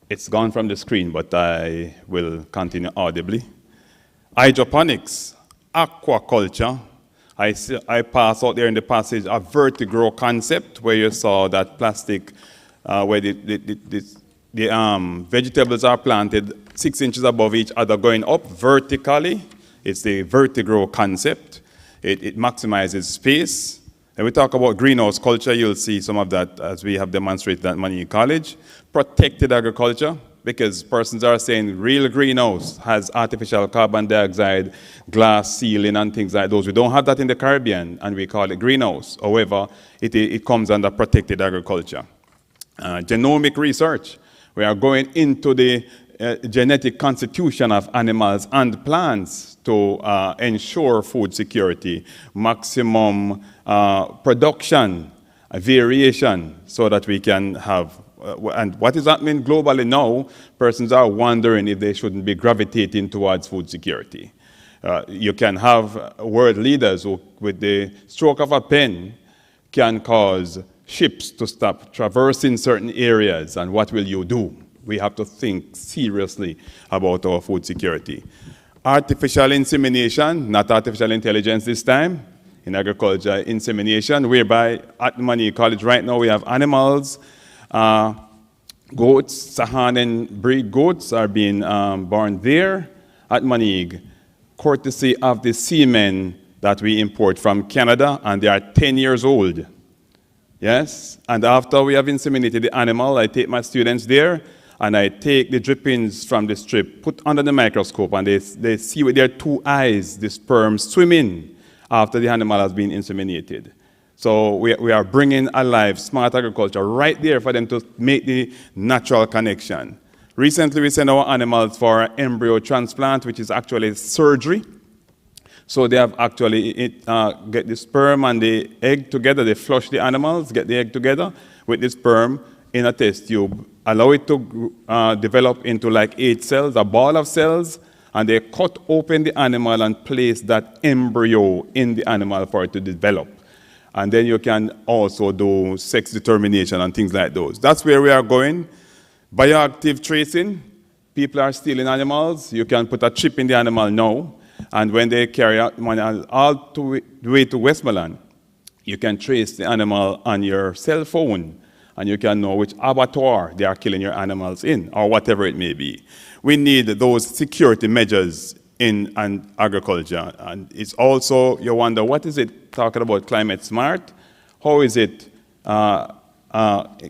It's gone from the screen, but I will continue audibly. Hydroponics, aquaculture. I pass out there in the passage a vertigrow concept where you saw that plastic, where the vegetables are planted 6 inches above each other going up vertically. It's the vertigrow concept. It maximizes space. And we talk about greenhouse culture, you'll see some of that as we have demonstrated at Money College. Protected agriculture, because persons are saying real greenhouse has artificial carbon dioxide, glass ceiling and things like those. We don't have that in the Caribbean and we call it greenhouse. However, it comes under protected agriculture. Genomic research, we are going into the genetic constitution of animals and plants to ensure food security, maximum production, variation, so that we can have, and what is happening globally now, persons are wondering if they shouldn't be gravitating towards food security. You can have world leaders who, with the stroke of a pen, can cause ships to stop traversing certain areas, and what will you do? We have to think seriously about our food security. Artificial insemination, not artificial intelligence this time, in agriculture, insemination, whereby at Money College right now we have animals, goats, Saharan breed goats are being born there at Manig, courtesy of the semen that we import from Canada, and they are 10 years old. Yes, and after we have inseminated the animal, I take my students there, and I take the drippings from the strip, put under the microscope, and they see with their 2 eyes the sperm swimming after the animal has been inseminated. So we are bringing alive smart agriculture right there for them to make the natural connection. Recently, we sent our animals for embryo transplant, which is actually surgery. So they have actually get the sperm and the egg together. They flush the animals, get the egg together with the sperm in a test tube, allow it to develop into like 8 cells, a ball of cells, and they cut open the animal and place that embryo in the animal for it to develop. And then you can also do sex determination and things like those. That's where we are going. Bioactive tracing. People are stealing animals. You can put a chip in the animal now. And when they carry out money all the way to Westmoreland, you can trace the animal on your cell phone. And you can know which abattoir they are killing your animals in, or whatever it may be. We need those security measures in agriculture. And it's also, you wonder, what is it talking about climate smart? How is it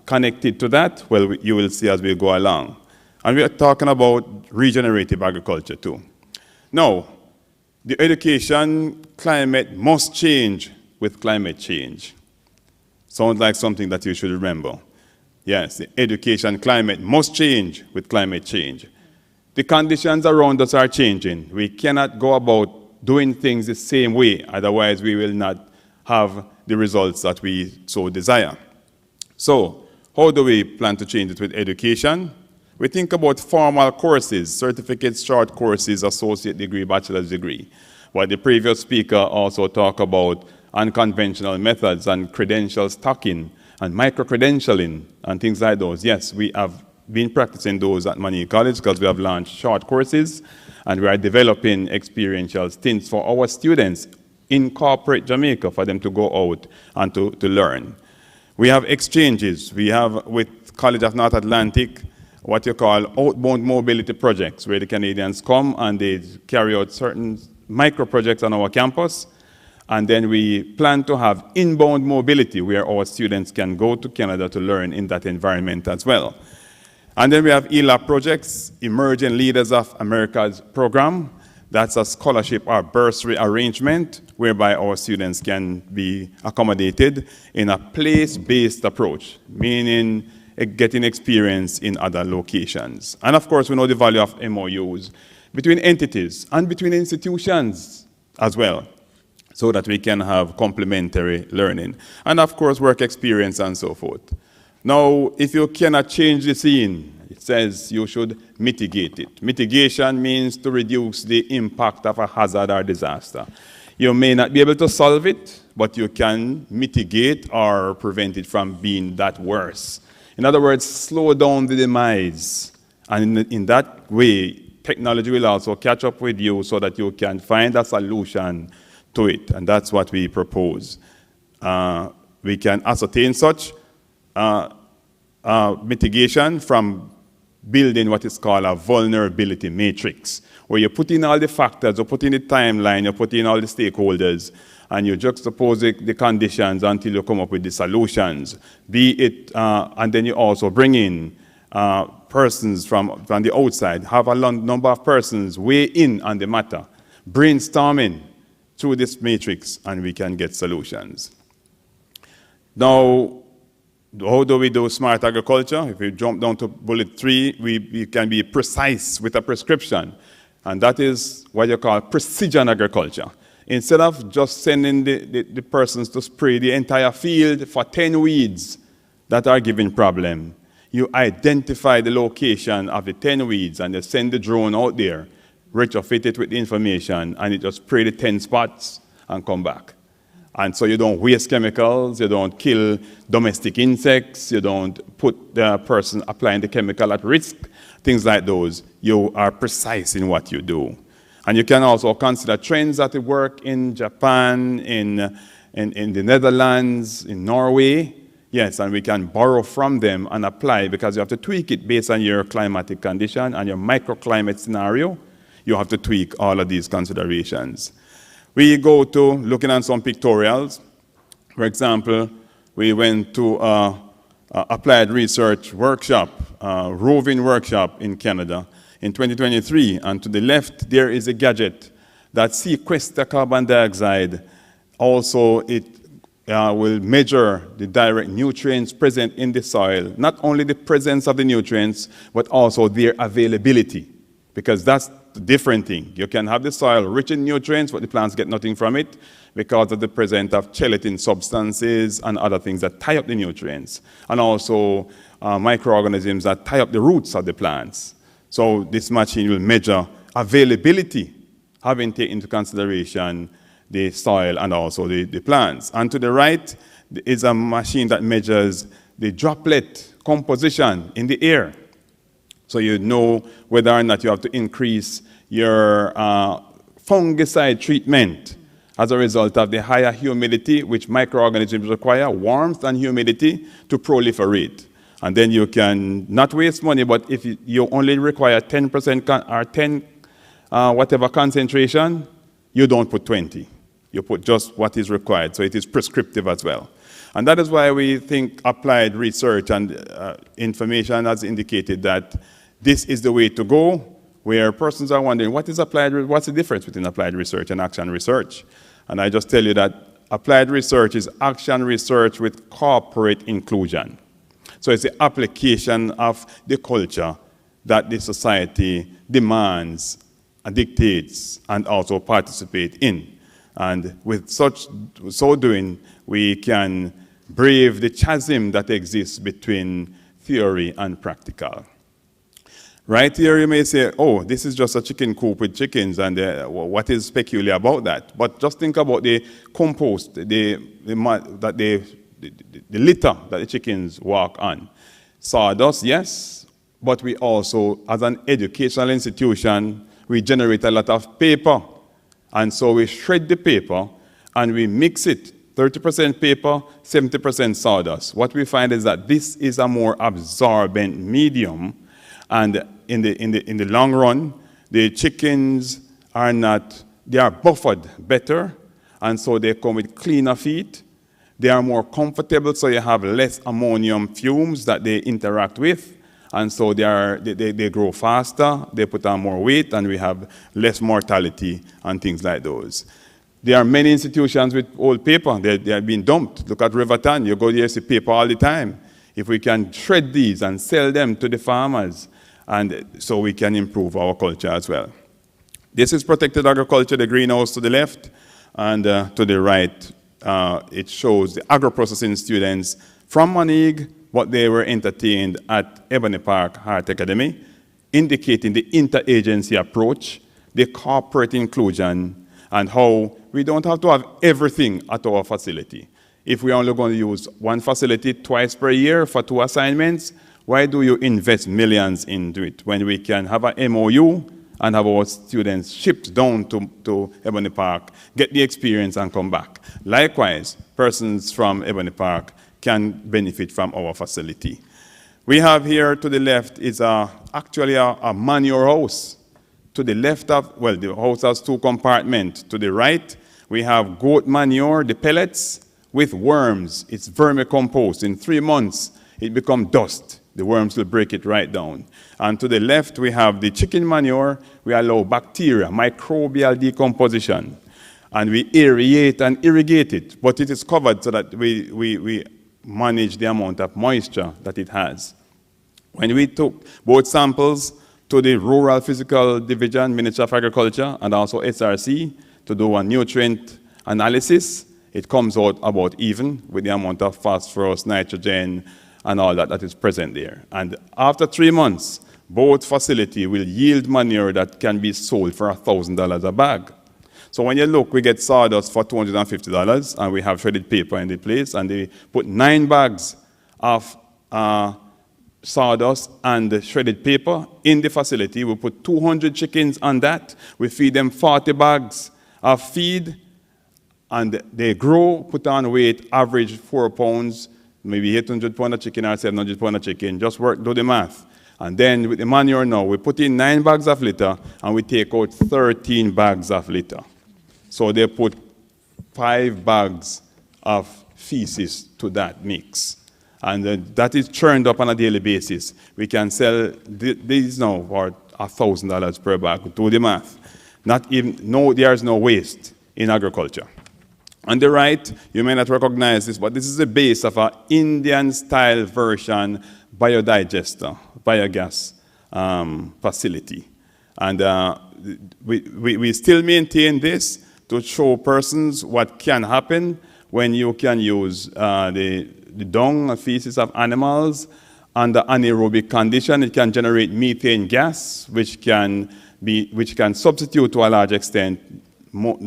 connected to that? Well, you will see as we go along. And we are talking about regenerative agriculture too. Now, the education climate must change with climate change. Sounds like something that you should remember. Yes, the education climate must change with climate change. The conditions around us are changing. We cannot go about doing things the same way, otherwise we will not have the results that we so desire. So, how do we plan to change it with education? We think about formal courses, certificates, short courses, associate degree, bachelor's degree. But the previous speaker also talked about unconventional methods and credential stocking and micro-credentialing and things like those. Yes, we have been practicing those at Money College because we have launched short courses and we are developing experiential stints for our students in corporate Jamaica for them to go out and to learn. We have exchanges. We have with College of North Atlantic what you call outbound mobility projects, where the Canadians come and they carry out certain micro projects on our campus. And then we plan to have inbound mobility where our students can go to Canada to learn in that environment as well. And then we have ELA projects, Emerging Leaders of America's program. That's a scholarship or bursary arrangement whereby our students can be accommodated in a place-based approach, meaning getting experience in other locations. And of course, we know the value of MOUs between entities and between institutions as well. so that we can have complementary learning. And of course, work experience and so forth. Now, if you cannot change the scene, it says you should mitigate it. Mitigation means to reduce the impact of a hazard or disaster. You may not be able to solve it, but you can mitigate or prevent it from being that worse. In other words, slow down the demise. And in that way, technology will also catch up with you so that you can find a solution to it. And that's what we propose. We can ascertain such mitigation from building what is called a vulnerability matrix, where you put in all the factors, you put in the timeline, you put in all the stakeholders, and you juxtapose the conditions until you come up with the solutions. And then you also bring in persons from the outside, have a number of persons weigh in on the matter, brainstorming through this matrix, and we can get solutions. Now, how do we do smart agriculture? If we jump down to bullet 3, we can be precise with a prescription. And that is what you call precision agriculture. Instead of just sending the persons to spray the entire field for 10 weeds that are giving problem, you identify the location of the 10 weeds and you send the drone out there, retrofit it with the information, and it just spray the 10 spots and come back. And so you don't waste chemicals, you don't kill domestic insects, you don't put the person applying the chemical at risk, things like those. You are precise in what you do. And you can also consider trends that work in Japan, in the Netherlands, in Norway. Yes, and we can borrow from them and apply, because you have to tweak it based on your climatic condition and your microclimate scenario. You have to tweak all of these considerations. We go to looking at some pictorials. For example, we went to an applied research workshop, roving workshop in Canada in 2023. And to the left, there is a gadget that sequesters carbon dioxide. Also, it will measure the direct nutrients present in the soil, not only the presence of the nutrients, but also their availability, because that's the different thing. You can have the soil rich in nutrients, but the plants get nothing from it because of the presence of gelatin substances and other things that tie up the nutrients, and also microorganisms that tie up the roots of the plants. So this machine will measure availability, having taken into consideration the soil and also the plants. And to the right is a machine that measures the droplet composition in the air. So you know whether or not you have to increase your fungicide treatment as a result of the higher humidity, which microorganisms require, warmth and humidity, to proliferate. And then you can not waste money, but if you only require 10% or 10 whatever concentration, you don't put 20. You put just what is required, so it is prescriptive as well. And that is why we think applied research and information has indicated that this is the way to go, where persons are wondering, what's the difference between applied research and action research? And I just tell you that applied research is action research with corporate inclusion. So it's the application of the culture that the society demands and dictates and also participate in. And with so doing, we can brave the chasm that exists between theory and practical. Right here you may say, oh, this is just a chicken coop with chickens, and what is peculiar about that? But just think about the compost, the litter that the chickens walk on. Sawdust, yes, but we also, as an educational institution, we generate a lot of paper. And so we shred the paper and we mix it, 30% paper, 70% sawdust. What we find is that this is a more absorbent medium, and in the long run, the chickens they are buffered better, and so they come with cleaner feet. They are more comfortable, so you have less ammonium fumes that they interact with. And so they grow faster, they put on more weight, and we have less mortality and things like those. There are many institutions with old paper. They are being dumped. Look at Riverton. You go there, you see paper all the time. If we can shred these and sell them to the farmers, and so we can improve our culture as well. This is protected agriculture, the greenhouse to the left. And to the right, it shows the agro-processing students from Moneague, but they were entertained at Ebony Park Art Academy, indicating the interagency approach, the corporate inclusion, and how we don't have to have everything at our facility. If we're only going to use one facility twice per year for 2 assignments, why do you invest millions into it when we can have an MOU and have our students shipped down to Ebony Park, get the experience and come back? Likewise, persons from Ebony Park can benefit from our facility. We have here to the left is actually a manure house. To the left of, well, the house has 2 compartments. To the right, we have goat manure, the pellets, with worms. It's vermicompost. In 3 months, it becomes dust. The worms will break it right down. And to the left, we have the chicken manure. We allow bacteria, microbial decomposition. And we aerate and irrigate it. But it is covered so that we manage the amount of moisture that it has. When we took both samples to the Rural Physical Division, Ministry of Agriculture, and also SRC to do a nutrient analysis, it comes out about even with the amount of phosphorus, nitrogen, and all that is present there. And after 3 months, both facilities will yield manure that can be sold for $1,000 a bag. So when you look, we get sawdust for $250, and we have shredded paper in the place, and they put 9 bags of sawdust and the shredded paper in the facility. We put 200 chickens on that. We feed them 40 bags of feed, and they grow, put on weight, average 4 pounds, maybe 800 pounds of chicken or 700 pounds of chicken. Just do the math. And then with the manure now, we put in 9 bags of litter, and we take out 13 bags of litter. So they put 5 bags of feces to that mix. And that is churned up on a daily basis. We can sell these now for $1,000 per bag. Do the math. There is no waste in agriculture. On the right, you may not recognize this, but this is the base of an Indian-style version biodigester, biogas facility. And we still maintain this to show persons what can happen when you can use the dung and feces of animals under anaerobic condition. It can generate methane gas, which can substitute to a large extent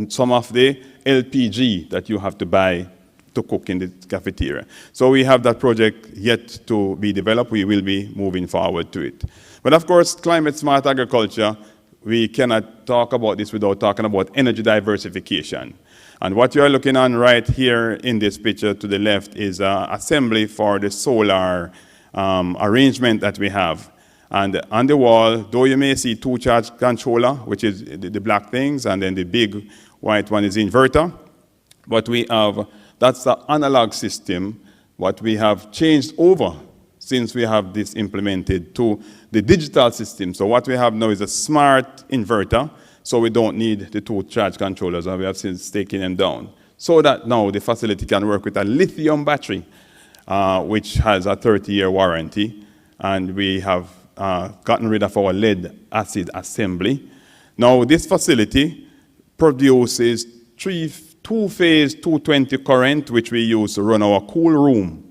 some of the LPG that you have to buy to cook in the cafeteria. So we have that project yet to be developed. We will be moving forward to it. But of course, climate smart agriculture, we cannot talk about this without talking about energy diversification. And what you're looking on right here in this picture to the left is an assembly for the solar arrangement that we have. And on the wall, though you may see 2 charge controller, which is the black things, and then the big white one is the inverter. But we have, that's the analog system, what we have changed over since we have this implemented to the digital system. So what we have now is a smart inverter, so we don't need the 2 charge controllers, and we have since taken them down. So that now the facility can work with a lithium battery, which has a 30-year warranty, and we have gotten rid of our lead acid assembly. Now this facility produces 2-phase 220 current, which we use to run our cool room.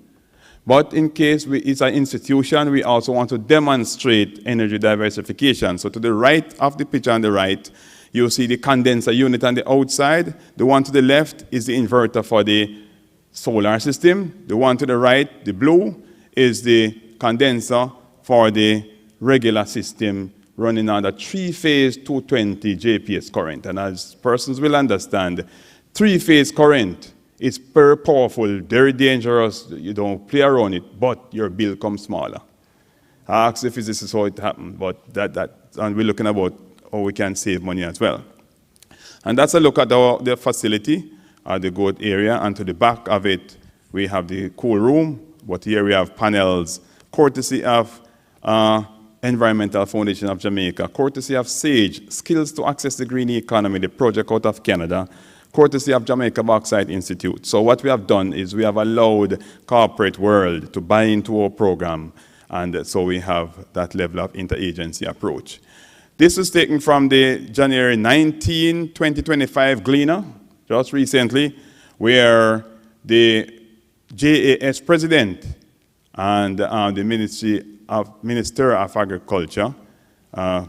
But in case it's an institution, we also want to demonstrate energy diversification. So to the right of the picture on the right, you'll see the condenser unit on the outside. The one to the left is the inverter for the solar system. The one to the right, the blue, is the condenser for the regular system running on a 3-phase 220 JPS current. And as persons will understand, 3-phase current is very powerful, very dangerous. You don't play around it, but your bill comes smaller. I asked the physicists how it happened, but and we're looking about how we can save money as well. And that's a look at the facility, the goat area, and to the back of it, we have the cool room, but here we have panels, courtesy of Environmental Foundation of Jamaica, courtesy of SAGE, Skills to Access the Green Economy, the project out of Canada, courtesy of Jamaica Bauxite Institute. So what we have done is we have allowed corporate world to buy into our program, and so we have that level of interagency approach. This was taken from the January 19, 2025 Gleaner, just recently, where the JAS president and the Minister of Agriculture,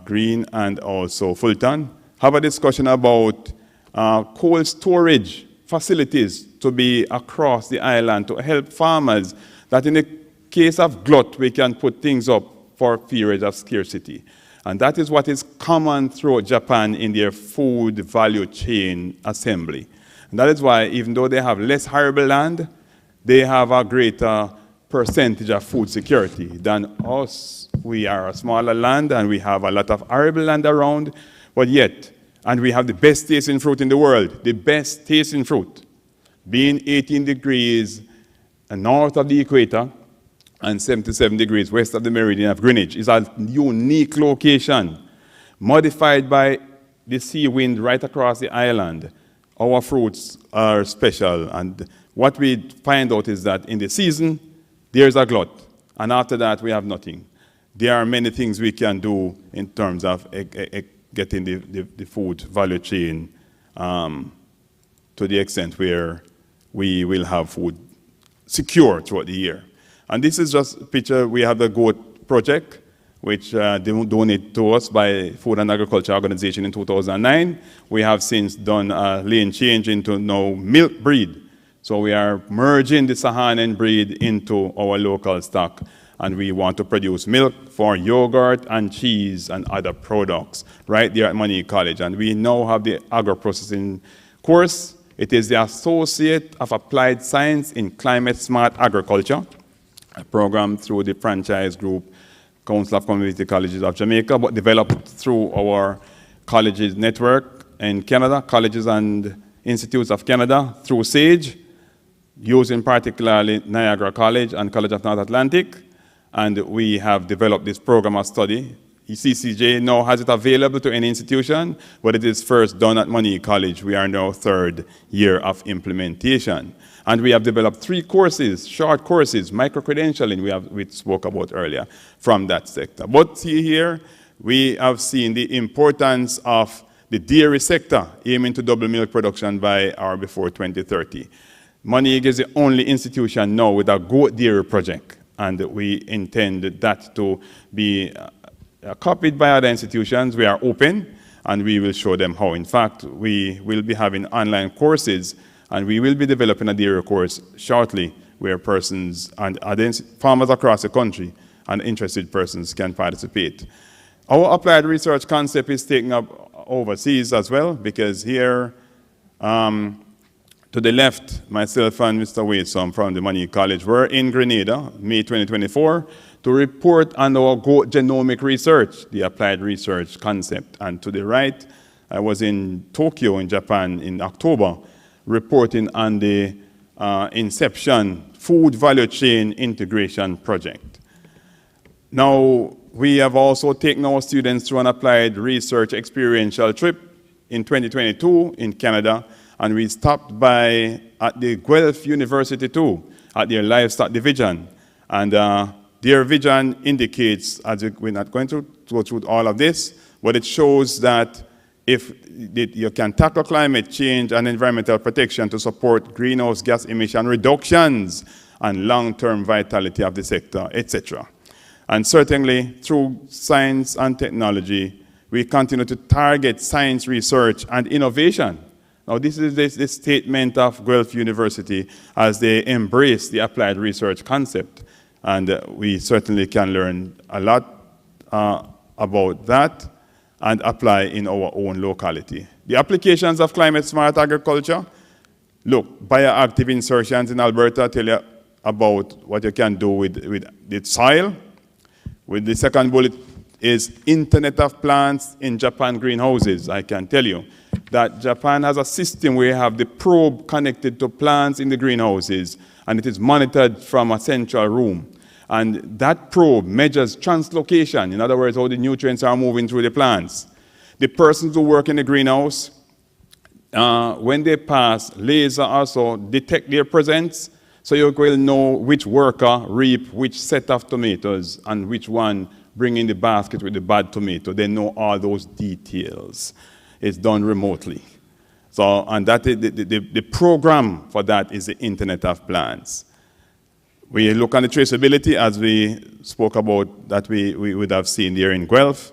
Green and also Fulton, have a discussion about cold storage facilities to be across the island to help farmers that in the case of glut, we can put things up for periods of scarcity. And that is what is common throughout Japan in their food value chain assembly. And that is why, even though they have less arable land, they have a greater percentage of food security than us. We are a smaller land and we have a lot of arable land around, but yet, and we have the best tasting fruit in the world, the best tasting fruit, being 18 degrees north of the equator and 77 degrees west of the meridian of Greenwich. Is a unique location, modified by the sea wind right across the island. Our fruits are special, and what we find out is that in the season, there's a glut, and after that, we have nothing. There are many things we can do in terms of getting the food value chain to the extent where we will have food secure throughout the year. And this is just a picture. We have the goat project, which donated to us by Food and Agriculture Organization in 2009. We have since done a lane change into now milk breed. So we are merging the Saharan breed into our local stock, and we want to produce milk for yogurt and cheese and other products right there at Money College. And we now have the agro-processing course. It is the Associate of Applied Science in Climate Smart Agriculture, a program through the franchise group Council of Community Colleges of Jamaica, but developed through our colleges network in Canada, Colleges and Institutes of Canada, through SAGE, using particularly Niagara College and College of North Atlantic. And we have developed this program of study. CCJ now has it available to any institution, but it is first done at Money College. We are now third year of implementation. And we have developed 3 courses, short courses, micro-credentialing we spoke about earlier from that sector. But see here, we have seen the importance of the dairy sector aiming to double milk production by or before 2030. Money is the only institution now with a goat dairy project, and we intend that to be copied by other institutions. We are open, and we will show them how. In fact, we will be having online courses, and we will be developing a dairy course shortly where persons and other farmers across the country and interested persons can participate. Our applied research concept is taken up overseas as well, because here to the left, myself and Mr. Wadesom from the Money College were in Grenada, May 2024, to report on our goat genomic research, the applied research concept. And to the right, I was in Tokyo in Japan in October, reporting on the Inception Food Value Chain Integration Project. Now, we have also taken our students through an applied research experiential trip in 2022 in Canada, and we stopped by at the Guelph University too, at their livestock division. And their vision indicates, we're not going to go through all of this, but it shows that if you can tackle climate change and environmental protection to support greenhouse gas emission reductions and long-term vitality of the sector, etc. And certainly through science and technology, we continue to target science research and innovation. Now, this is the statement of Guelph University as they embrace the applied research concept. And we certainly can learn a lot about that and apply in our own locality. The applications of climate smart agriculture, look, bioactive insertions in Alberta tell you about what you can do with the soil. With the second bullet is Internet of Plants in Japan greenhouses. I can tell you that Japan has a system where you have the probe connected to plants in the greenhouses, and it is monitored from a central room. And that probe measures translocation, in other words, how the nutrients are moving through the plants. The persons who work in the greenhouse, when they pass, laser also detect their presence, so you will know which worker reap which set of tomatoes and which one bring in the basket with the bad tomato. They know all those details. It's done remotely. So, and that the program for that is the Internet of Plants. We look on the traceability, as we spoke about, that we would have seen there in Guelph.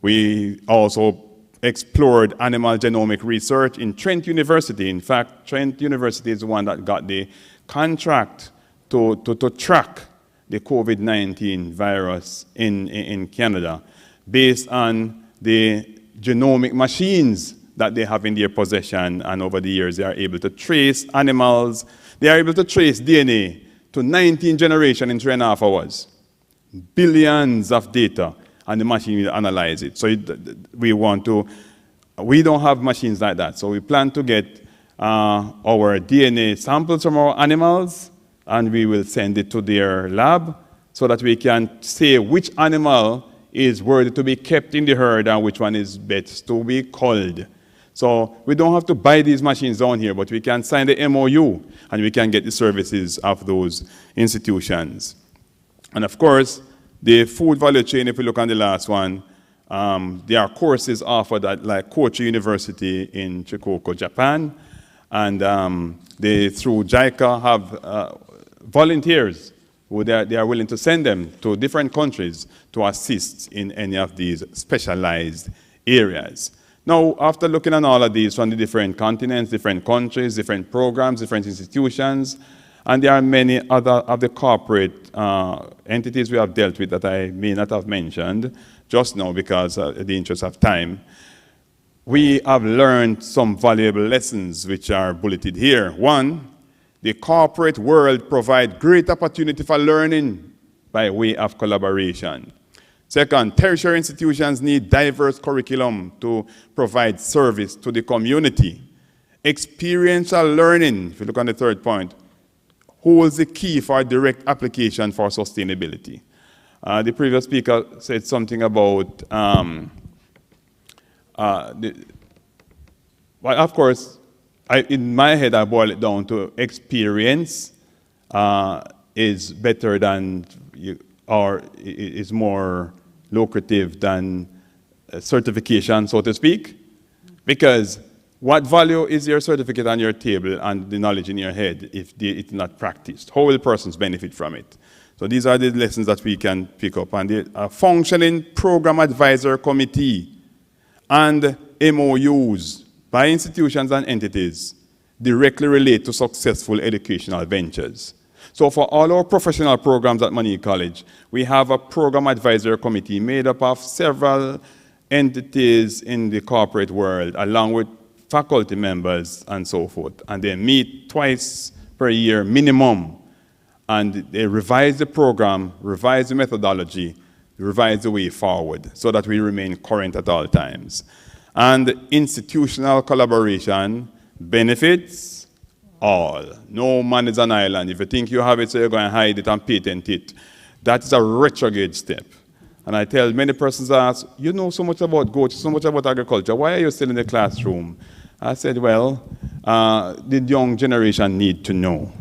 We also explored animal genomic research in Trent University. In fact, Trent University is the one that got the contract to track the COVID-19 virus in Canada based on the genomic machines that they have in their possession, and over the years they are able to trace animals, they are able to trace DNA to 19 generations in 3.5 hours. Billions of data, and the machine will analyze it. So we don't have machines like that. So we plan to get our DNA samples from our animals, and we will send it to their lab so that we can say which animal is worthy to be kept in the herd and which one is best to be culled. So we don't have to buy these machines down here, but we can sign the MOU and we can get the services of those institutions. And of course, the food value chain, if we look on the last one, there are courses offered at like Kochi University in Shikoku, Japan. And they, through JICA, have volunteers who they are willing to send them to different countries to assist in any of these specialized areas. Now, after looking at all of these from the different continents, different countries, different programs, different institutions, and there are many other of the corporate entities we have dealt with that I may not have mentioned just now because of the interest of time, we have learned some valuable lessons which are bulleted here. One, the corporate world provides great opportunity for learning by way of collaboration. Second, tertiary institutions need diverse curriculum to provide service to the community. Experiential learning, if you look on the third point, holds the key for direct application for sustainability. The previous speaker said something about, well, of course, in my head, I boil it down to experience is better than, or is more lucrative than certification, so to speak, because what value is your certificate on your table and the knowledge in your head if it's not practiced? How will persons benefit from it? So these are the lessons that we can pick up. And the functioning program advisor committee and MOUs by institutions and entities directly relate to successful educational ventures. So for all our professional programs at Manique College, we have a program advisor committee made up of several entities in the corporate world, along with faculty members and so forth. And they meet twice per year minimum. And they revise the program, revise the methodology, revise the way forward so that we remain current at all times. And institutional collaboration benefits all. No man is an island. If you think you have it, so you're going to hide it and patent it. That is a retrograde step. And I tell many persons ask, you know so much about goats, so much about agriculture. Why are you still in the classroom? I said, well, the young generation need to know.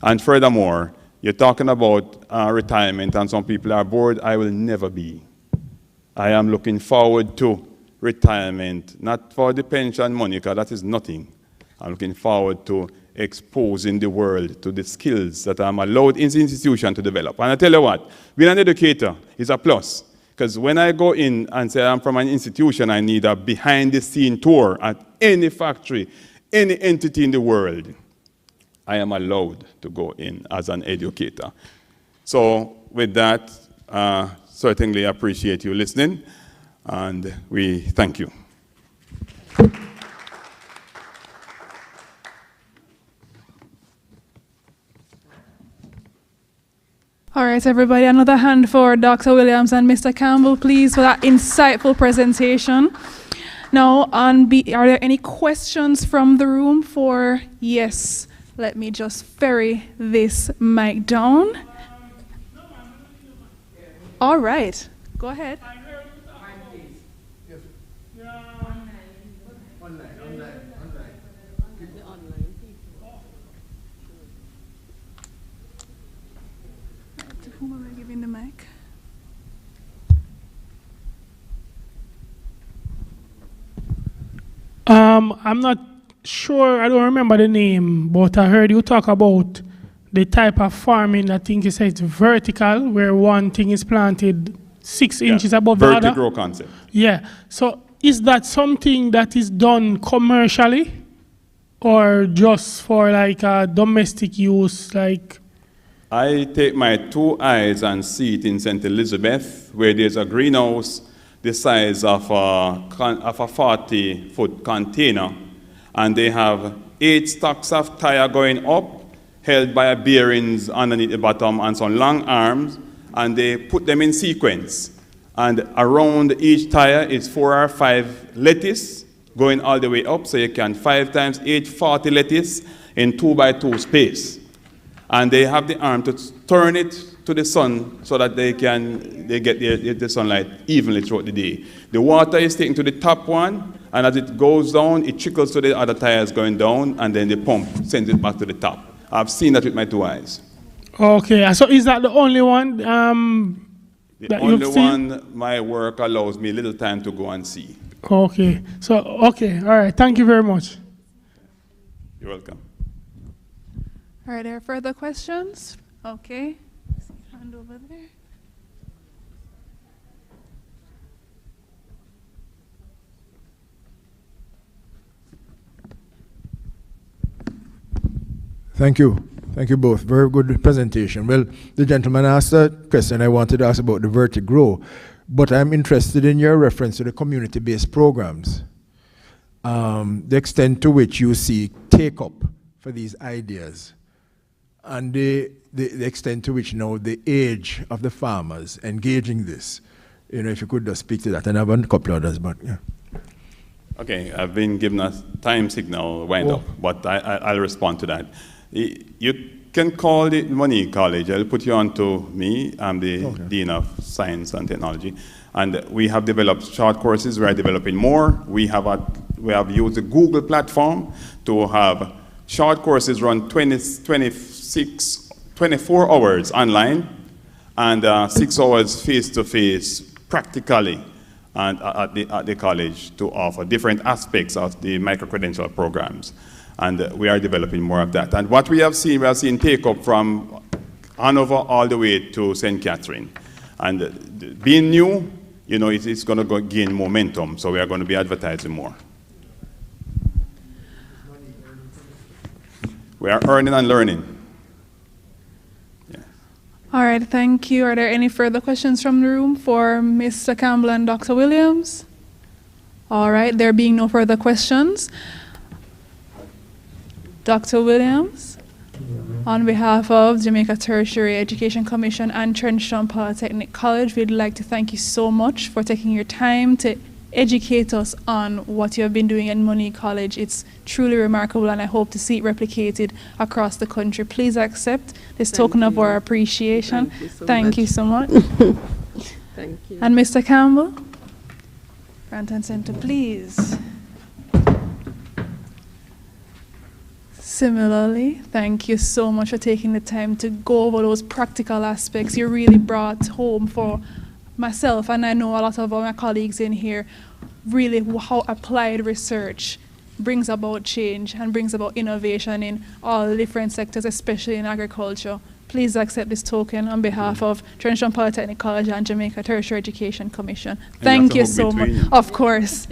And furthermore, you're talking about retirement and some people are bored. I will never be. I am looking forward to retirement, not for the pension money, because that is nothing. I'm looking forward to exposing the world to the skills that I'm allowed in the institution to develop. And I tell you what, being an educator is a plus. Because when I go in and say I'm from an institution, I need a behind-the-scene tour at any factory, any entity in the world. I am allowed to go in as an educator. So with that, certainly appreciate you listening, and we thank you. All right, everybody, another hand for Dr. Williams and Mr. Campbell, please, for that insightful presentation. Now, are there any questions from the room for, yes, let me just ferry this mic down. All right, go ahead. To whom am I giving the mic? I'm not sure, I don't remember the name, but I heard you talk about the type of farming. I think you said it's vertical, where one thing is planted 6 inches above the other. Vertigrow concept. Yeah. So is that something that is done commercially or just for like domestic use? Like, I take my 2 eyes and see it in St. Elizabeth, where there's a greenhouse the size of a 40-foot container, and they have 8 stacks of tire going up, held by bearings underneath the bottom and some long arms, and they put them in sequence. And around each tire is 4 or 5 lettuce going all the way up, so you can 5 times 8, 40 lettuce in 2 by 2 space. And they have the arm to turn it to the sun so that they get the sunlight evenly throughout the day. The water is taken to the top one, and as it goes down, it trickles to the other tires going down, and then the pump sends it back to the top. I've seen that with my 2 eyes. okay, so is that the only one The that only you've seen? one my work allows me little time to go and see. Okay, so, okay, all right, thank you very much. You're welcome. Are there further questions? Okay. Hand over there. Thank you. Thank you both. Very good presentation. Well, the gentleman asked a question I wanted to ask about the vertigrow, but I'm interested in your reference to the community-based programs. The extent to which you see take-up for these ideas, and the extent to which now the age of the farmers engaging this. You know, if you could just speak to that. And I have a couple others, but yeah. Okay, I've been given a time signal wind up, but I'll respond to that. You can call it Money College. I'll put you on to me. I'm the Dean of Science and Technology. And we have developed short courses. We are developing more. We have used the Google platform to have short courses run 24 hours online and 6 hours face-to-face practically and at the college to offer different aspects of the micro-credential programs. And we are developing more of that. And what we have seen take-up from Hanover all the way to St. Catherine. And being new, you know, it's going to gain momentum, so we are going to be advertising more. We are earning and learning. Yeah. All right, thank you. Are there any further questions from the room for Mr. Campbell and Dr. Williams? All right, there being no further questions, Dr. Williams, on behalf of Jamaica Tertiary Education Commission and Trenchtown Polytechnic College, we'd like to thank you so much for taking your time to educate us on what you have been doing at Money College. It's truly remarkable, and I hope to see it replicated across the country. Please accept this token of our appreciation. Thank you so much. Thank you. And Mr. Campbell, front and center, please. Similarly, thank you so much for taking the time to go over those practical aspects you really brought home for myself, and I know a lot of my colleagues in here, really how applied research brings about change and brings about innovation in all different sectors, especially in agriculture. Please accept this token on behalf of Trenchtown Polytechnic College and Jamaica Tertiary Education Commission. Thank you so much. Of course.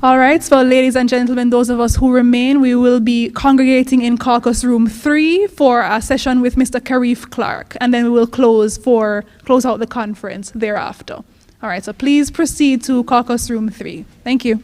All right, so ladies and gentlemen, those of us who remain, we will be congregating in caucus room 3 for a session with Mr. Karif Clark, and then we will close out the conference thereafter. All right, so please proceed to caucus room 3. Thank you.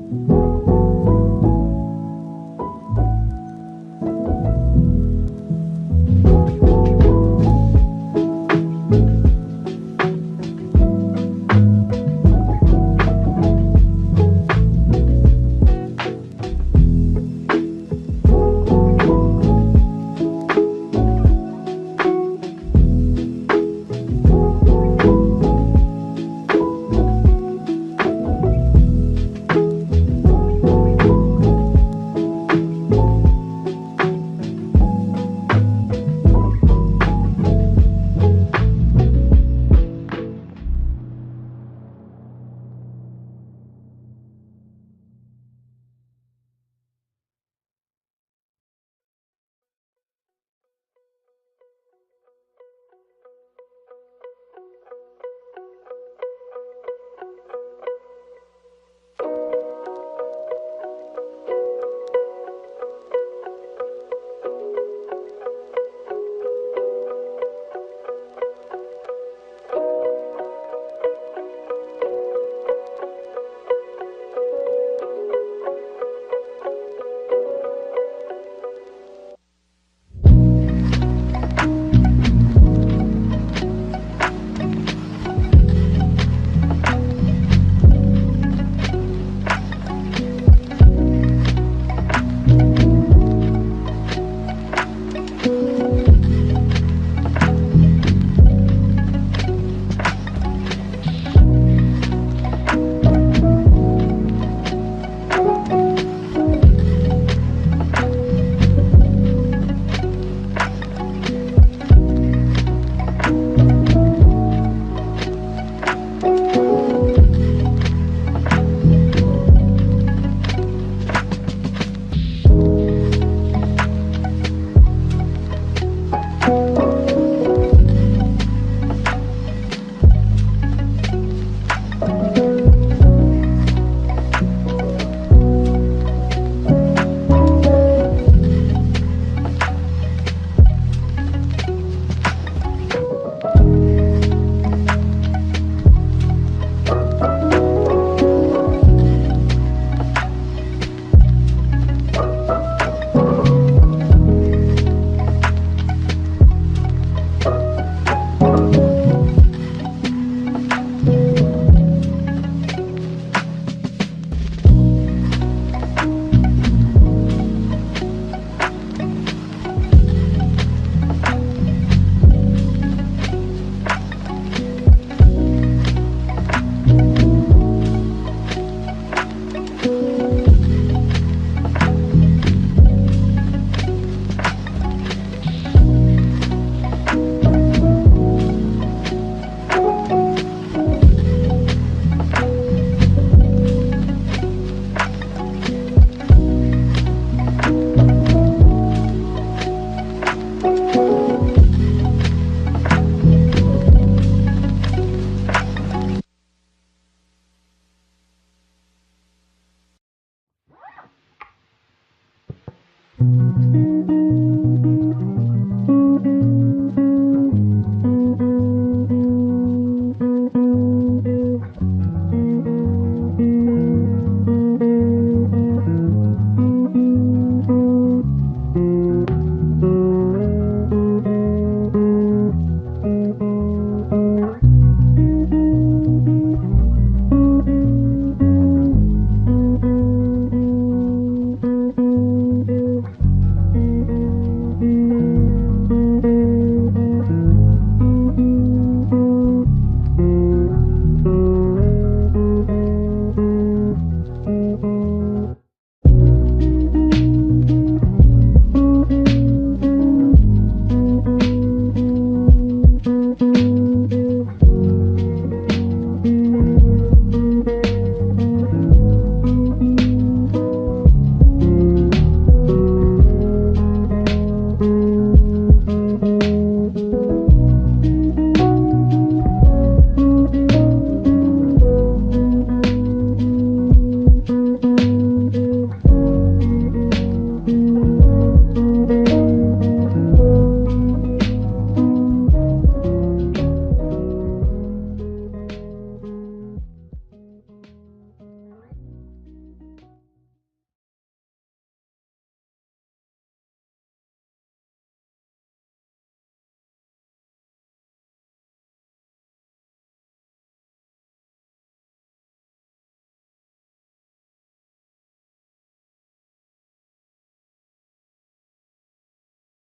you.